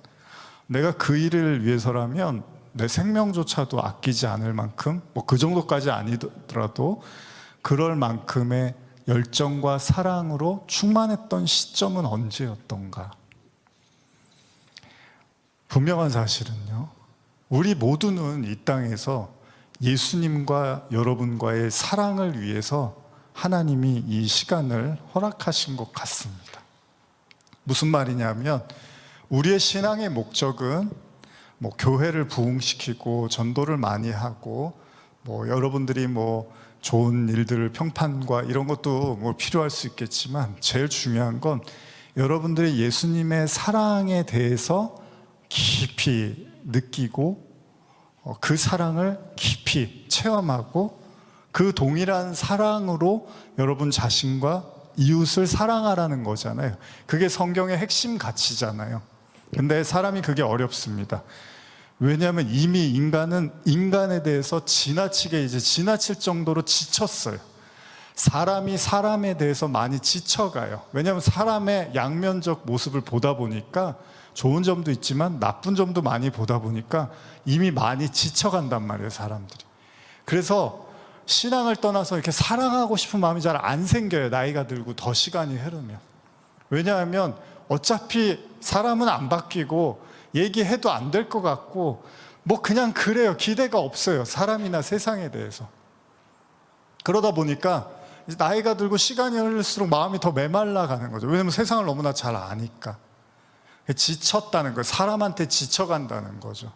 내가 그 일을 위해서라면 내 생명조차도 아끼지 않을 만큼, 뭐 그 정도까지 아니더라도 그럴 만큼의 열정과 사랑으로 충만했던 시점은 언제였던가. 분명한 사실은요, 우리 모두는 이 땅에서 예수님과 여러분과의 사랑을 위해서 하나님이 이 시간을 허락하신 것 같습니다. 무슨 말이냐면 우리의 신앙의 목적은 뭐 교회를 부흥시키고 전도를 많이 하고 뭐 여러분들이 뭐 좋은 일들을 평판과 이런 것도 뭐 필요할 수 있겠지만 제일 중요한 건 여러분들이 예수님의 사랑에 대해서 깊이 느끼고 그 사랑을 깊이 체험하고 그 동일한 사랑으로 여러분 자신과 이웃을 사랑하라는 거잖아요. 그게 성경의 핵심 가치잖아요. 근데 사람이 그게 어렵습니다. 왜냐하면 이미 인간은 인간에 대해서 지나치게 지나칠 정도로 지쳤어요. 사람이 사람에 대해서 많이 지쳐가요. 왜냐하면 사람의 양면적 모습을 보다 보니까 좋은 점도 있지만 나쁜 점도 많이 보다 보니까 이미 많이 지쳐간단 말이에요, 사람들이. 그래서 신앙을 떠나서 이렇게 사랑하고 싶은 마음이 잘 안 생겨요, 나이가 들고 더 시간이 흐르면. 왜냐하면 어차피 사람은 안 바뀌고 얘기해도 안 될 것 같고 뭐 그냥 그래요. 기대가 없어요, 사람이나 세상에 대해서. 그러다 보니까 나이가 들고 시간이 흐를수록 마음이 더 메말라 가는 거죠. 왜냐하면 세상을 너무나 잘 아니까. 지쳤다는 거예요. 사람한테 지쳐간다는 거죠.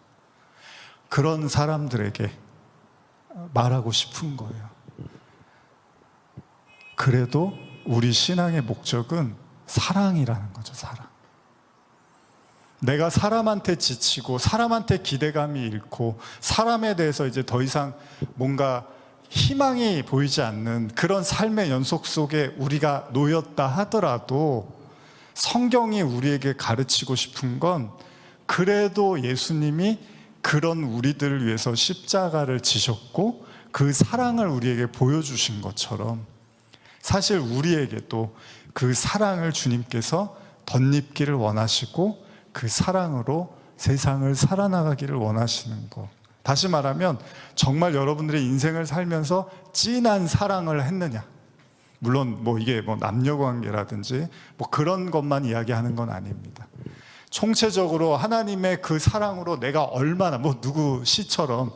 그런 사람들에게 말하고 싶은 거예요. 그래도 우리 신앙의 목적은 사랑이라는 거죠. 사랑. 내가 사람한테 지치고 사람한테 기대감이 잃고 사람에 대해서 이제 더 이상 뭔가 희망이 보이지 않는 그런 삶의 연속 속에 우리가 놓였다 하더라도 성경이 우리에게 가르치고 싶은 건 그래도 예수님이 그런 우리들을 위해서 십자가를 지셨고 그 사랑을 우리에게 보여주신 것처럼 사실 우리에게도 그 사랑을 주님께서 덧입기를 원하시고 그 사랑으로 세상을 살아나가기를 원하시는 것. 다시 말하면 정말 여러분들의 인생을 살면서 진한 사랑을 했느냐, 물론 뭐 이게 뭐 남녀 관계라든지 뭐 그런 것만 이야기하는 건 아닙니다. 총체적으로 하나님의 그 사랑으로 내가 얼마나 뭐 누구 시처럼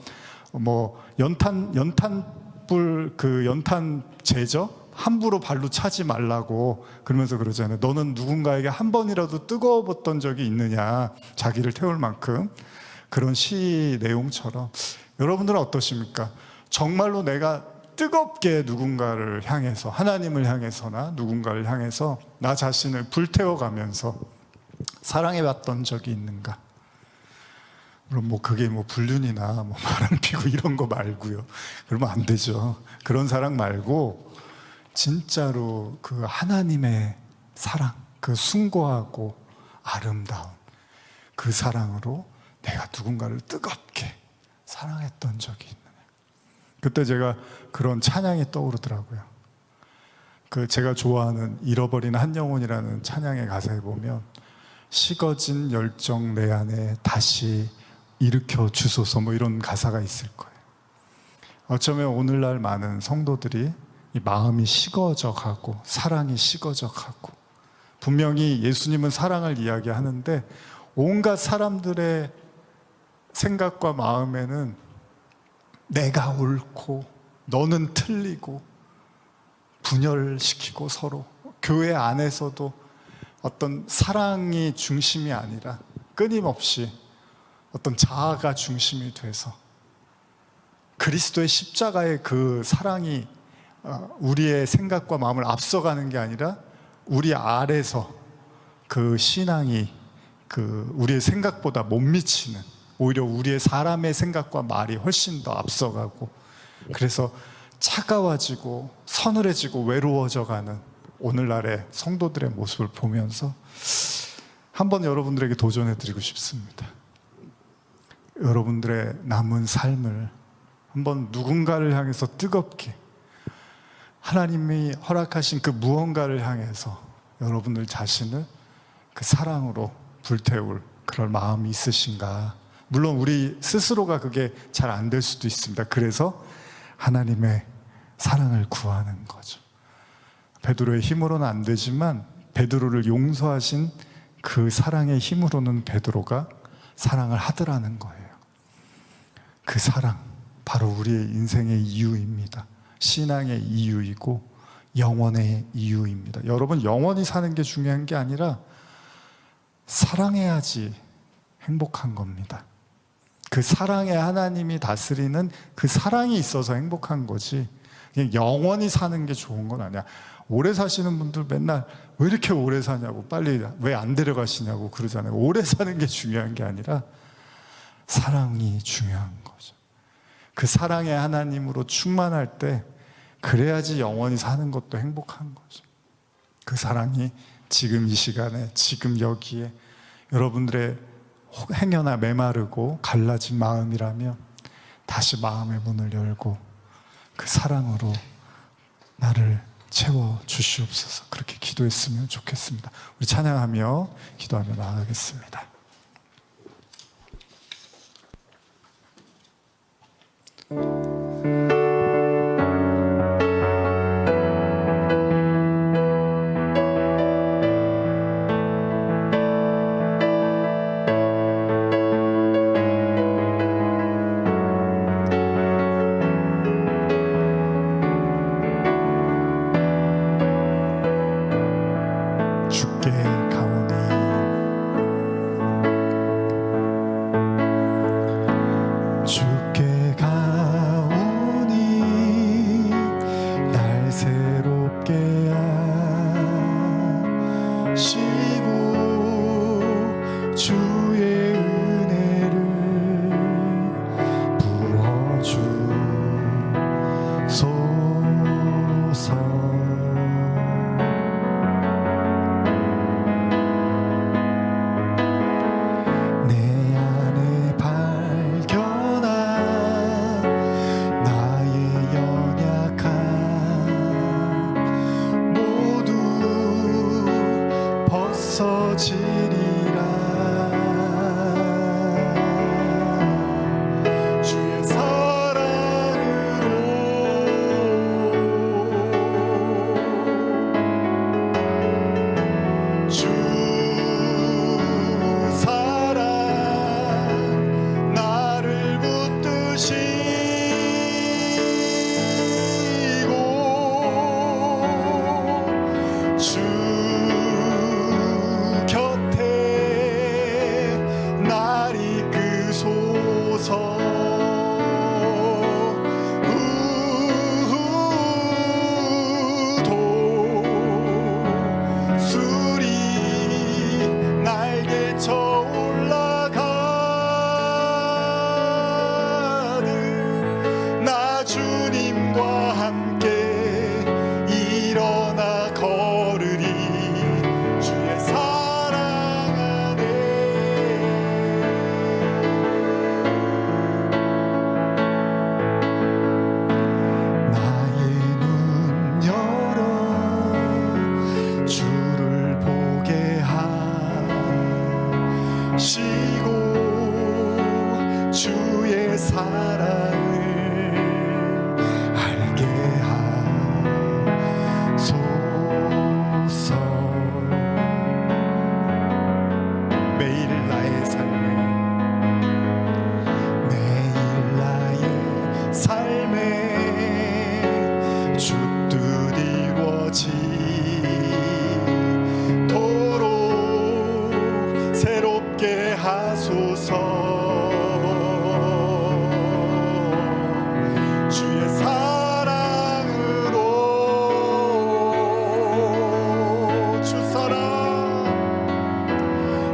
뭐 연탄불 그 연탄 제저 함부로 발로 차지 말라고 그러면서 그러잖아요. 너는 누군가에게 한 번이라도 뜨거워봤던 적이 있느냐, 자기를 태울 만큼. 그런 시 내용처럼 여러분들은 어떠십니까? 정말로 내가 뜨겁게 누군가를 향해서, 하나님을 향해서나 누군가를 향해서 나 자신을 불태워가면서 사랑해봤던 적이 있는가? 물론 뭐 그게 뭐 불륜이나 뭐 바람 피고 이런 거 말고요. 그러면 안 되죠. 그런 사랑 말고 진짜로 그 하나님의 사랑, 그 숭고하고 아름다운 그 사랑으로 내가 누군가를 뜨겁게 사랑했던 적이 있느냐. 그때 제가 그런 찬양이 떠오르더라고요. 제가 좋아하는 잃어버린 한 영혼이라는 찬양의 가사에 보면 식어진 열정 내 안에 다시 일으켜 주소서, 뭐 이런 가사가 있을 거예요. 어쩌면 오늘날 많은 성도들이 이 마음이 식어져 가고 사랑이 식어져 가고, 분명히 예수님은 사랑을 이야기하는데 온갖 사람들의 생각과 마음에는 내가 옳고 너는 틀리고 분열시키고, 서로 교회 안에서도 어떤 사랑이 중심이 아니라 끊임없이 어떤 자아가 중심이 돼서 그리스도의 십자가의 그 사랑이 우리의 생각과 마음을 앞서가는 게 아니라 우리 아래서 그 신앙이 우리의 생각보다 못 미치는, 오히려 우리의 사람의 생각과 말이 훨씬 더 앞서가고, 그래서 차가워지고 서늘해지고 외로워져 가는 오늘날의 성도들의 모습을 보면서 한번 여러분들에게 도전해 드리고 싶습니다. 여러분들의 남은 삶을 한번 누군가를 향해서 뜨겁게, 하나님이 허락하신 그 무언가를 향해서 여러분들 자신을 그 사랑으로 불태울 그런 마음이 있으신가. 물론 우리 스스로가 그게 잘 안 될 수도 있습니다. 그래서 하나님의 사랑을 구하는 거죠. 베드로의 힘으로는 안 되지만 베드로를 용서하신 그 사랑의 힘으로는 베드로가 사랑을 하더라는 거예요. 그 사랑, 바로 우리의 인생의 이유입니다. 신앙의 이유이고 영원의 이유입니다. 여러분, 영원히 사는 게 중요한 게 아니라 사랑해야지 행복한 겁니다. 그 사랑의 하나님이 다스리는 그 사랑이 있어서 행복한 거지, 그냥 영원히 사는 게 좋은 건 아니야. 오래 사시는 분들 맨날 왜 이렇게 오래 사냐고, 빨리 왜 안 데려가시냐고 그러잖아요. 오래 사는 게 중요한 게 아니라 사랑이 중요한 거죠. 그 사랑의 하나님으로 충만할 때 그래야지 영원히 사는 것도 행복한 거죠. 그 사랑이 지금 이 시간에, 지금 여기에 여러분들의 행여나 메마르고 갈라진 마음이라면 다시 마음의 문을 열고 그 사랑으로 나를 채워 주시옵소서. 그렇게 기도했으면 좋겠습니다. 우리 찬양하며 기도하며 나아가겠습니다. 주께 가오니 주께 가오니 날 새롭게 하시고 주의 은혜를 부어주소서. 주의 사랑으로 주 사랑 나를 붙드시고 주 곁에 날 이끄소서. 도술이 날개쳐 올라가는 나 주님과 함께 일어나 걸으리. 주의 사랑 안에 주의 사랑을 알게 하소서. 매일 나의 삶에 주 뜻 이루어지도록 새롭게 하소서. 주의 사랑으로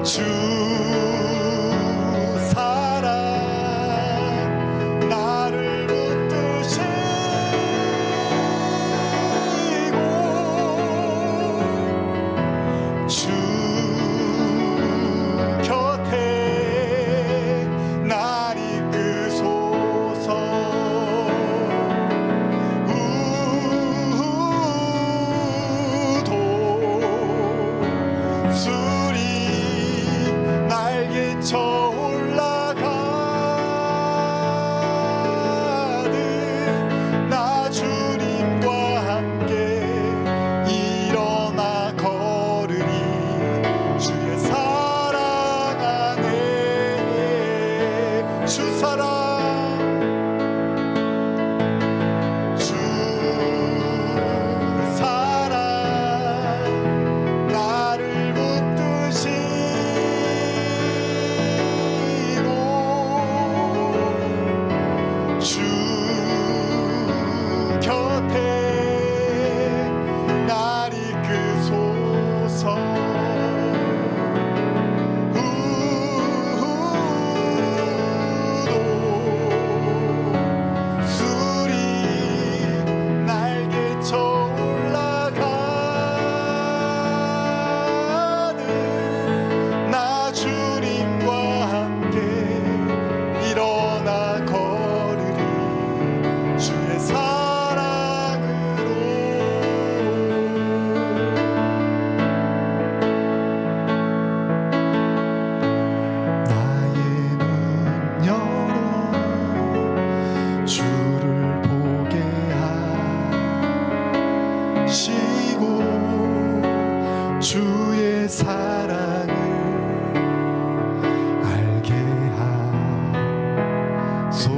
주 사랑 나를 붙드시고 주 곁에 날 이끄소서. 수리 날개쳐 올라가듯 나 주님과 함께 일어나 걸으리. 주의 사랑 안에 주 사랑 나를 붙드시고 주 곁에 날 이끄소서. 수리 날개쳐 올라가듯 나 주님과 함께 일어나 걸으리. 주의 사랑으로 나의 눈 열어 주를 보게 하시고 주의 사랑을 알게 하소서.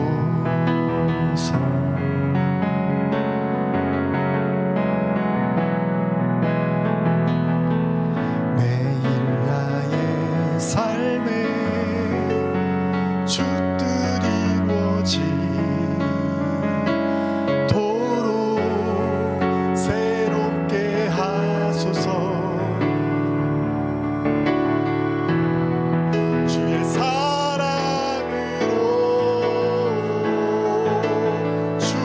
매일 나의 삶에 주 뜻 이루어지도록 새롭게 하소서. 주의 사랑으로 주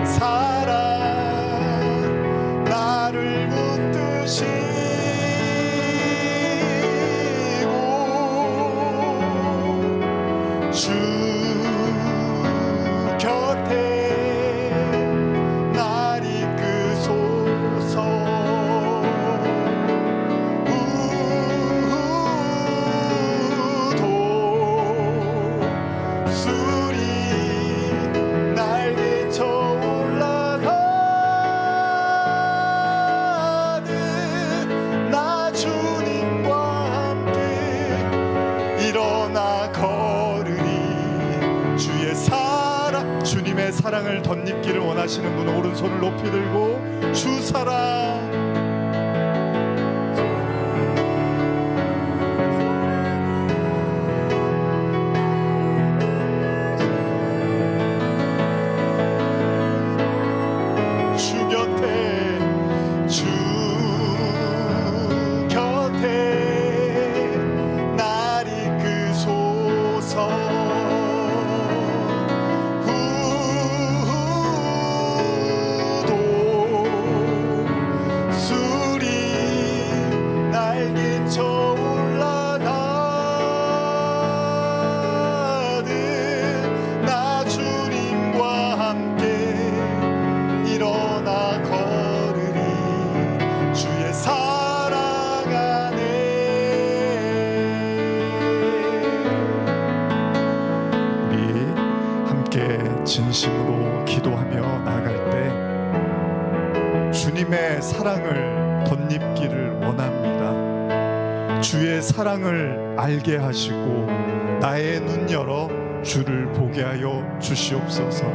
사랑 나를 붙드시고 주 곁에 날 이끄소서. 수리 날개쳐 올라가듯 나 주님과 함께 일어나 걸으리. 주의 사랑 주님의 사랑을 덧입기를 원하시는 분 오른손을 높이 들고 주 사랑 주 곁에 날 이끄소서. 사랑을 덧입기를 원합니다. 주의 사랑을 알게 하시고 나의 눈 열어 주를 보게 하여 주시옵소서.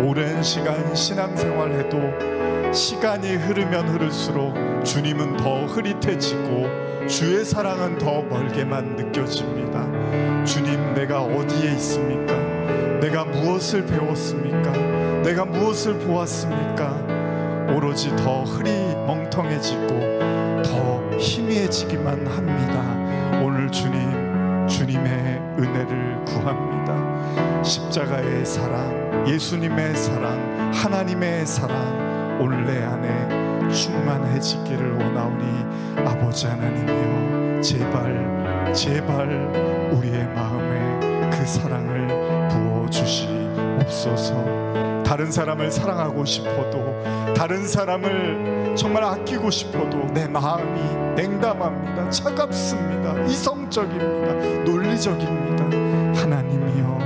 오랜 시간 신앙생활해도 시간이 흐르면 흐를수록 주님은 더 흐릿해지고 주의 사랑은 더 멀게만 느껴집니다. 주님, 내가 어디에 있습니까? 내가 무엇을 배웠습니까? 내가 무엇을 보았습니까? 오로지 더 흐리멍텅해지고 더 희미해지기만 합니다. 오늘 주님의 은혜를 구합니다. 십자가의 사랑, 예수님의 사랑, 하나님의 사랑 오늘 내 안에 충만해지기를 원하오니 아버지 하나님이여, 제발 우리의 마음에 그 사랑을 부어주시옵소서. 다른 사람을 사랑하고 싶어도, 다른 사람을 정말 아끼고 싶어도 내 마음이 냉담합니다. 차갑습니다. 이성적입니다. 논리적입니다. 하나님이여,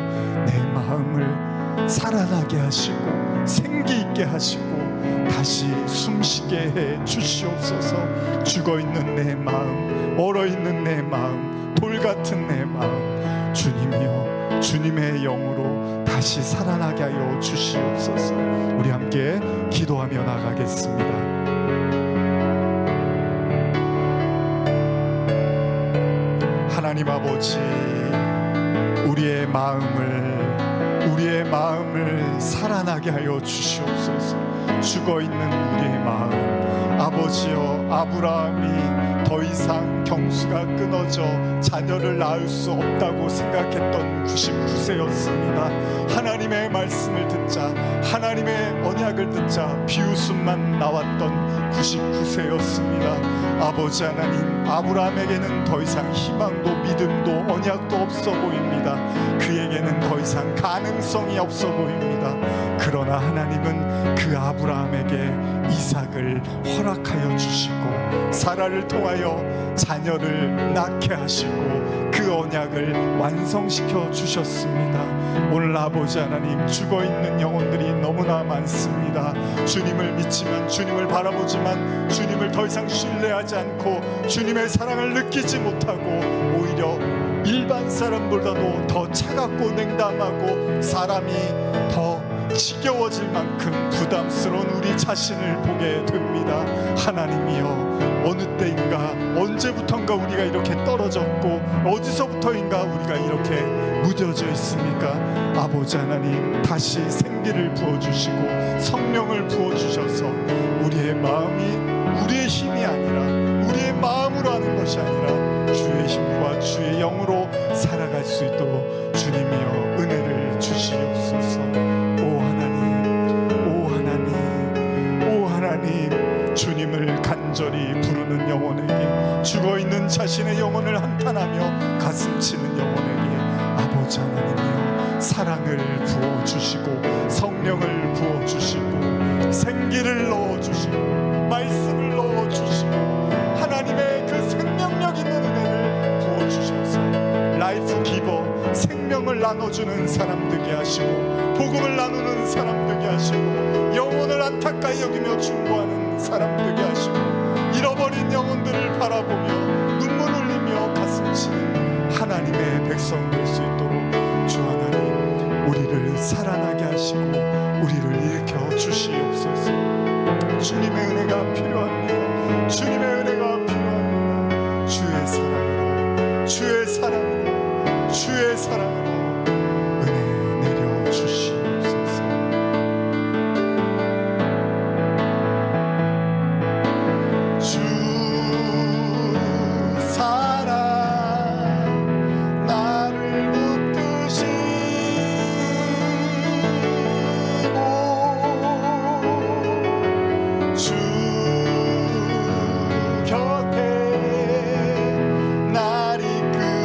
내 마음을 살아나게 하시고 생기 있게 하시고 다시 숨쉬게 해 주시옵소서. 죽어있는 내 마음, 얼어있는 내 마음, 돌같은 내 마음, 주님이여, 주님의 영으로 다시 살아나게 하여 주시옵소서. 우리 함께 기도하며 나가겠습니다. 하나님 아버지, 우리의 마음을 살아나게 하여 주시옵소서. 죽어있는 우리의 마음, 아버지여, 아브라함이 더 이상 경수가 끊어져 자녀를 낳을 수 없다고 생각했던 99세였습니다. 하나님의 말씀을 듣자, 하나님의 언약을 듣자 비웃음만 나왔던 99세였습니다. 아버지 하나님, 아브라함에게는 더 이상 희망도 믿음도 언약도 없어 보입니다. 그에게는 더 이상 가능성이 없어 보입니다. 그러나 하나님은 그 아브라함에게 이삭을 허락하여 주시고 사라를 통하여 자녀를 낳게 하시고 그 언약을 완성시켜 주셨습니다. 오늘 아버지 하나님, 죽어있는 영혼들이 너무나 많습니다. 주님을 믿지만, 주님을 바라보지만 주님을 더 이상 신뢰하지 않고 주님의 사랑을 느끼지 못하고 오히려 일반 사람보다도 더 차갑고 냉담하고 사람이 더 지겨워질 만큼 부담스러운 우리 자신을 보게 됩니다. 하나님이여, 어느 때인가 언제부턴가 우리가 이렇게 떨어졌고 어디서부터인가 우리가 이렇게 무뎌져 있습니까? 아버지 하나님, 다시 생기를 부어주시고 성령을 부어주셔서 우리의 마음이 우리의 힘이 아니라 우리의 마음으로 하는 것이 아니라 주의 힘과 주의 영으로 살아갈 수 있도록 주님이여 은혜를 주시옵소서. 주님을 간절히 부르는 영혼에게, 죽어있는 자신의 영혼을 한탄하며 가슴치는 영혼에게 아버지 하나님이여 사랑을 부어주시고 성령을 부어주시고 생기를 넣어주시고 말씀을 넣어주시고 하나님의 그 생명력 있는 은혜를 부어주셔서 라이프 기버, 생명을 나눠주는 사람 되게 하시고 복음을 나누는 사람 되게 하시고 영혼을 안타까이 여기며 중보하는 사람 되게 하시고 잃어버린 영혼들을 바라보며 눈물 흘리며 가슴 치는 하나님의 백성 될 수 있도록 주 하나님, 우리를 살아나게 하시고 우리를 일으켜 주시옵소서. 주님의 은혜가 필요합니다. 주님의 은혜가 필요합니다. 주의 사랑으로, 주의 사랑으로, 주의 사랑으로 은혜 내려 주시옵소서. 주 사랑 나를 붙드시고 주 곁에 날 이끌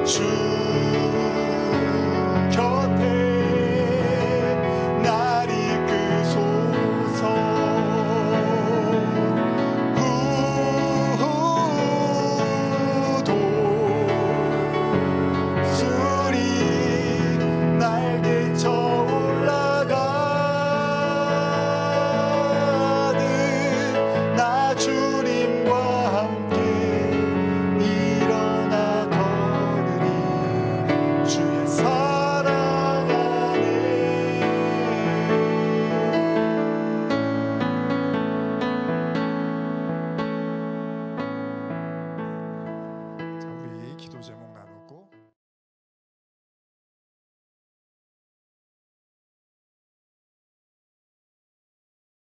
주